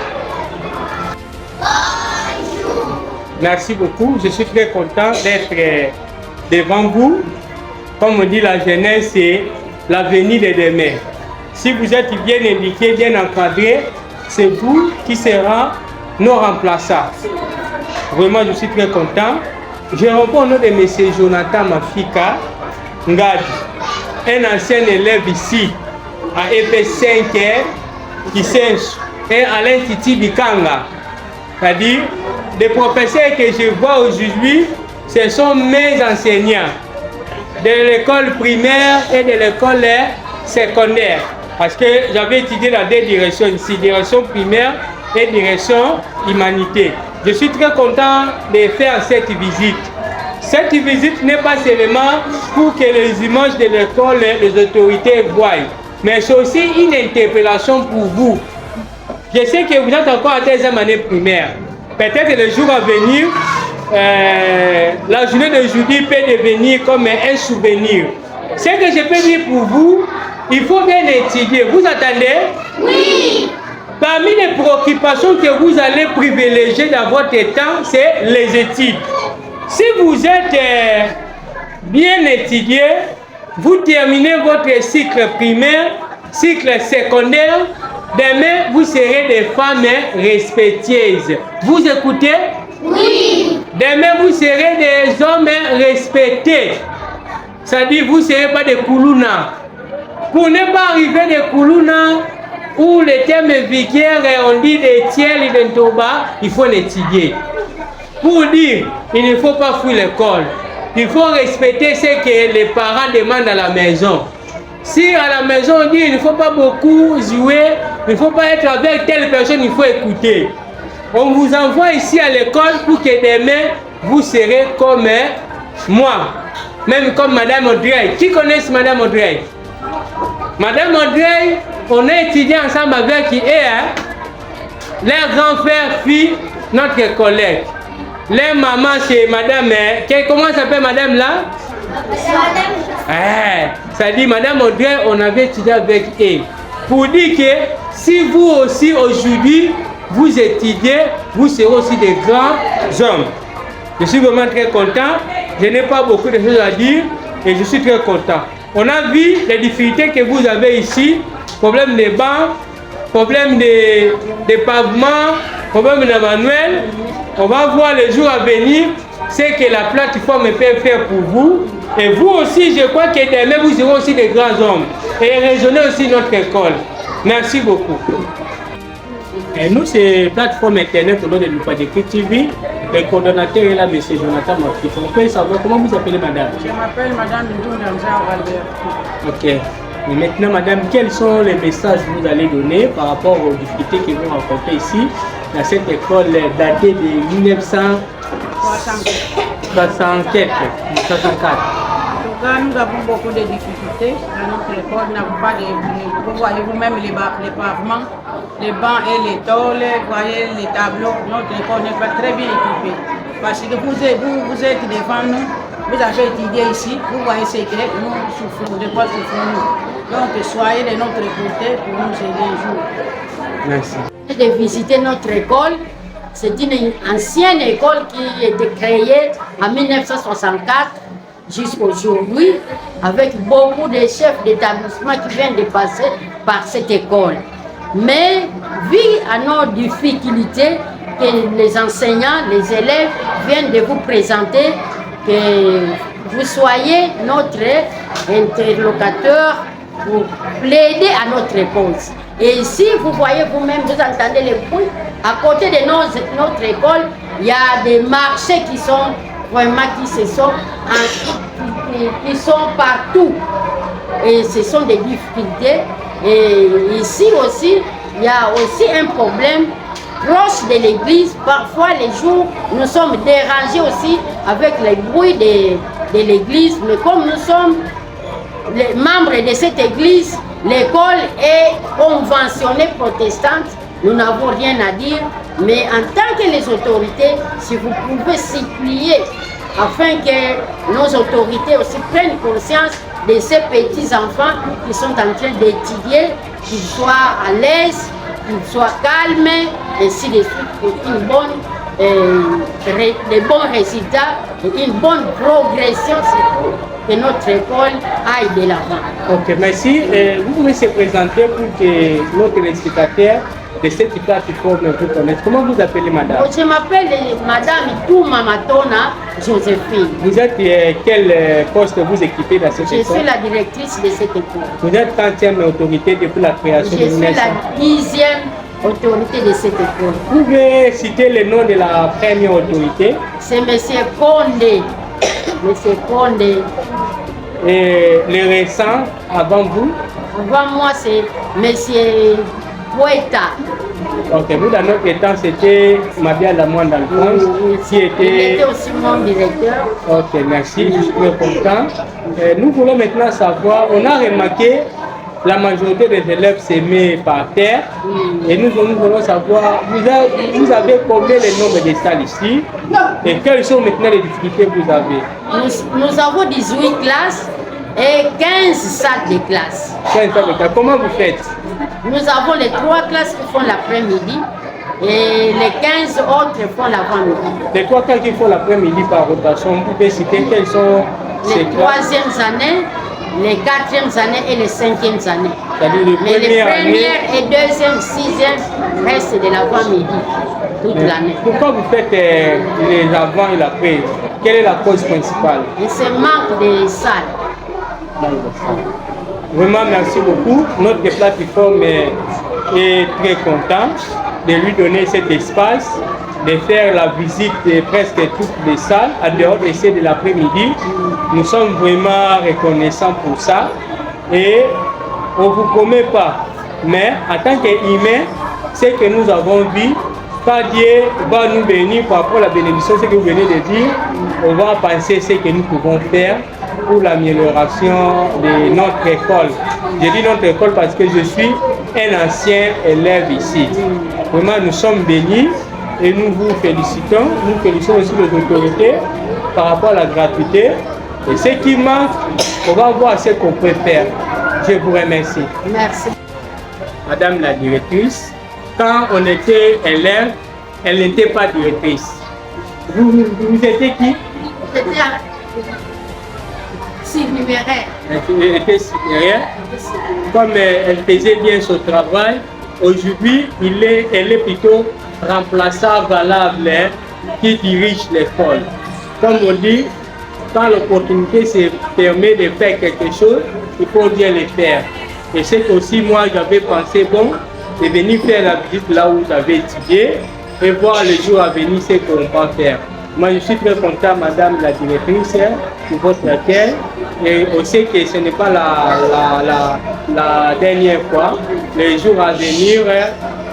Merci beaucoup. Je suis très content d'être devant vous. Comme on dit, la jeunesse, c'est l'avenir de demain. Si vous êtes bien indiqué, bien encadré, c'est vous qui sera nos remplaçants. Vraiment, je suis très content. Je réponds au nom de M. Jonathan Mafika Ngadi, un ancien élève ici à EP5 qui est à l'Institut Bikanga. C'est-à-dire, les professeurs que je vois aujourd'hui, ce sont mes enseignants de l'école primaire et de l'école secondaire. Parce que j'avais étudié dans deux directions ici, direction primaire et direction humanité. Je suis très content de faire cette visite. Cette visite n'est pas seulement pour que les images de l'école, les autorités voient, mais c'est aussi une interpellation pour vous. Je sais que vous êtes encore à 2e année primaire. Peut-être le jour à venir, la journée d'aujourd'hui peut devenir comme un souvenir. Ce que je peux dire pour vous, il faut bien étudier. Vous attendez? Oui. Parmi les préoccupations que vous allez privilégier dans votre temps, c'est les études. Si vous êtes bien étudié, vous terminez votre cycle primaire, cycle secondaire, demain vous serez des femmes respectueuses. Vous écoutez? Oui. Demain vous serez des hommes respectés. C'est-à-dire vous ne serez pas des koulouna. Pour ne pas arriver des koulouna, où les termes vulgaires on dit des tiers et des toba, il faut l'étudier. Pour dire, il ne faut pas fuir l'école. Il faut respecter ce que les parents demandent à la maison. Si à la maison on dit il ne faut pas beaucoup jouer, il ne faut pas être avec telle personne, il faut écouter. On vous envoie ici à l'école pour que demain vous serez comme moi. Même comme Madame Audrey. Qui connaît Madame Audrey? Madame Audrey, on a étudié ensemble avec elle. Leur grand frère fille, notre collègue. Leur maman c'est Madame. Comment s'appelle Madame là? Ça dit Madame Audrey, on avait étudié avec elle. Pour dire que si vous aussi aujourd'hui vous étudiez, vous serez aussi des grands hommes. Je suis vraiment très content. Je n'ai pas beaucoup de choses à dire et je suis très content. On a vu les difficultés que vous avez ici, problème des bancs, problème des pavements, problème de manuel. On va voir les jours à venir ce que la plateforme peut faire pour vous. Et vous aussi, je crois que demain, vous serez aussi des grands hommes. Et raisonnez aussi notre école. Merci beaucoup. Et nous, c'est plateforme internet au nom de l'Upadéki TV. Le coordonnateur est là, M. Jonathan Marquis. On peut savoir comment vous appelez madame? Je m'appelle madame Ndoudanza Albert. Ok. Et maintenant, madame, quels sont les messages que vous allez donner par rapport aux difficultés que vous rencontrez ici, dans cette école datée de 1964? Nous avons beaucoup de difficultés dans notre école. Nous n'avons pas de. Vous voyez vous-même les pavements, les bancs et les tôles, vous voyez les tableaux. Notre école n'est pas très bien équipée. Parce que vous êtes devant nous, vous avez étudié ici, vous voyez ce que nous souffrons, de quoi souffrons-nous. Donc soyez de notre côté pour nous aider un jour. Merci. De visiter notre école. C'est une ancienne école qui a été créée en 1964. Jusqu'aujourd'hui, avec beaucoup de chefs d'établissement qui viennent de passer par cette école. Mais, vu à nos difficultés, que les enseignants, les élèves viennent de vous présenter, que vous soyez notre interlocuteur pour plaider à notre cause. Et ici, vous voyez vous-même, vous entendez les bruits, à côté de notre école, il y a des marchés qui sont vraiment qui sont partout et ce sont des difficultés. Et ici aussi il y a aussi un problème proche de l'église. Parfois les jours nous sommes dérangés aussi avec les bruits de l'église, mais comme nous sommes les membres de cette église, l'école est conventionnée protestante, nous n'avons rien à dire. Mais en tant que les autorités, si vous pouvez s'y plier afin que nos autorités aussi prennent conscience de ces petits enfants qui sont en train d'étudier, qu'ils soient à l'aise, qu'ils soient calmes, ainsi de suite, pour des bons résultats et une bonne progression, que notre école aille de l'avant. Ok, merci. Vous pouvez se présenter pour que nos téléspectateurs de cette plateforme vous connaissent. Comment vous appelez madame? Je m'appelle madame Touma Matona Joséphine. Vous êtes quel poste vous équipez dans cette école? Je suis la directrice de cette école. Vous êtes 30e autorité depuis la création de l'UNESCO? Je suis la 10e autorité de cette école. Vous pouvez citer le nom de la première autorité? C'est M. Condé. M. Condé. Et les récents avant vous? Avant moi, c'est M. Poeta. Ok, vous dans notre temps, c'était Mabia Lamoine d'Alphonse, qui était... Il était aussi mon directeur. Ok, merci, je suis très content. Nous voulons maintenant savoir, on a remarqué la majorité des élèves se met par terre. Et nous voulons savoir, vous avez combien le nombre de salles ici et quelles sont maintenant les difficultés que vous avez? Nous avons 18 classes et 15 salles de classe. 15 salles de classe. Comment vous faites? Nous avons les 3 classes qui font l'après-midi et les 15 autres font l'avant-midi. Les 3 classes qui font l'après-midi par rotation, vous pouvez citer quelles sont les 3e années, les 4e années et les 5e années. Mais les premières et 2e, 6e restent de l'avant-midi toute l'année. Pourquoi vous faites les avant et l'après? Quelle est la cause principale? Et c'est manque de salles. Vraiment, merci beaucoup. Notre plateforme est très contente de lui donner cet espace, de faire la visite de presque toutes les salles en dehors de celles de l'après-midi. Nous sommes vraiment reconnaissants pour ça et on ne vous promet pas. Mais en tant qu'humain, ce que nous avons vu, quand Dieu va nous bénir par rapport à la bénédiction, ce que vous venez de dire, on va penser ce que nous pouvons faire pour l'amélioration de notre école. Je dis notre école parce que je suis un ancien élève ici. Vraiment, nous sommes bénis et nous vous félicitons. Nous félicitons aussi les autorités par rapport à la gratuité. Et ce qui manque, on va voir ce qu'on peut faire. Je vous remercie. Merci. Madame la directrice, quand on était élève, elle n'était pas directrice. Vous étiez qui? J'étais surnuméraire. Elle était surnuméraire. Comme elle faisait bien son travail, aujourd'hui, elle est plutôt remplaçable, valable, qui dirige l'école. Comme on dit, quand l'opportunité se permet de faire quelque chose, il faut bien le faire. Et c'est aussi moi, j'avais pensé, bon, de venir faire la visite là où j'avais étudié et voir les jours à venir ce qu'on va faire. Moi, je suis très content, madame la directrice, pour votre accueil. Et on sait que ce n'est pas la dernière fois. Les jours à venir,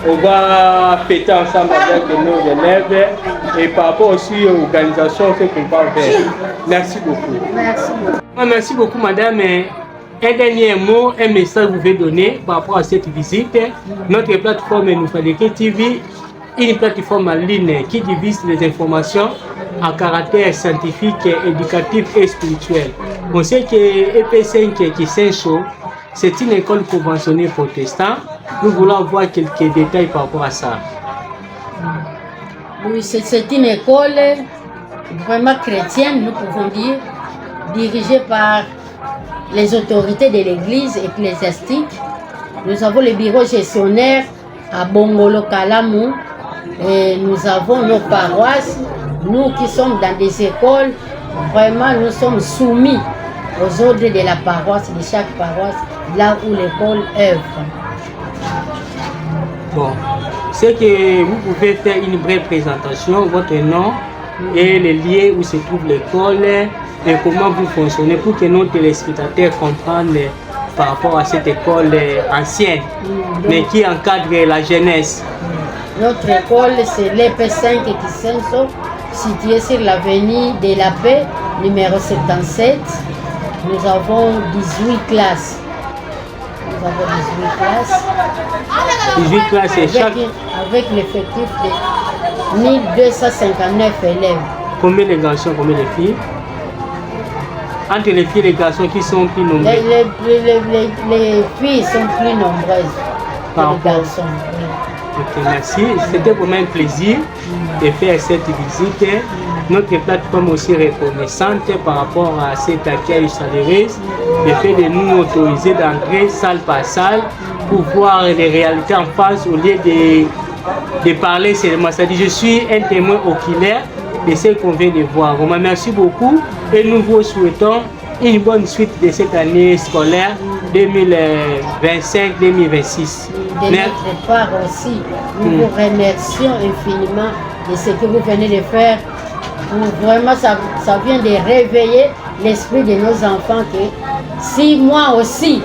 on va fêter ensemble avec nos élèves et par rapport aussi aux organisations, ce qu'on va faire. Merci beaucoup. Merci beaucoup. Merci beaucoup, madame. Un dernier mot, un message que vous pouvez donner par rapport à cette visite. Notre plateforme Noufadeke TV, une plateforme en ligne qui divise les informations à caractère scientifique, éducatif et spirituel. On sait que EP5 Kisenso, c'est une école conventionnée protestante. Nous voulons avoir quelques détails par rapport à ça. Oui, c'est une école vraiment chrétienne, nous pouvons dire, dirigée par les autorités de l'église ecclésiastique. Nous avons le bureau gestionnaire à Bongolo Kalamou et nous avons nos paroisses. Nous qui sommes dans des écoles, vraiment nous sommes soumis aux ordres de la paroisse, de chaque paroisse, là où l'école œuvre. Bon, c'est que vous pouvez faire une brève présentation, votre nom et les lieux où se trouve l'école et comment vous fonctionnez pour que nos téléspectateurs comprennent par rapport à cette école ancienne, mais qui encadre la jeunesse. Notre école, c'est l'EP5 Kisenso, située sur l'avenue de la Paix, numéro 77. Nous avons 18 classes. Nous avons 18 classes. 18 classes et chaque... Avec l'effectif de 1259 élèves. Combien de garçons, combien de filles? Entre les filles et les garçons qui sont plus nombreux. Les filles sont plus nombreuses que les garçons. Oui. Ok, merci. C'était vraiment un plaisir de faire cette visite. Notre plateforme aussi reconnaissante par rapport à cet accueil chaleureux, le fait de nous autoriser d'entrer salle par salle pour voir les réalités en face au lieu de parler seulement. C'est-à-dire, je suis un témoin oculaire de ce qu'on vient de voir. Vraiment, merci beaucoup et nous vous souhaitons une bonne suite de cette année scolaire 2025-2026. De notre part aussi, nous vous remercions infiniment de ce que vous venez de faire. Vraiment, ça vient de réveiller l'esprit de nos enfants que si moi aussi,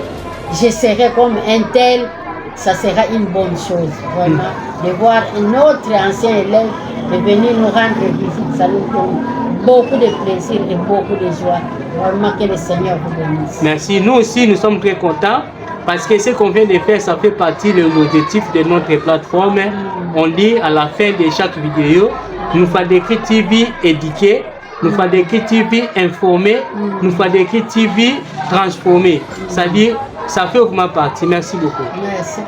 je serais comme un tel, ça sera une bonne chose. Vraiment, de voir notre ancien élève venir nous rendre visite, ça nous donne beaucoup de plaisir et beaucoup de joie. Vraiment que le Seigneur vous bénisse. Merci. Nous aussi, nous sommes très contents Parce que ce qu'on vient de faire, ça fait partie de l'objectif de notre plateforme. On dit à la fin de chaque vidéo, nous Fadeki TV éduquer, nous Fadeki TV informer, nous Fadeki TV transformer. C'est-à-dire, ça fait vraiment partie. Merci beaucoup. Merci.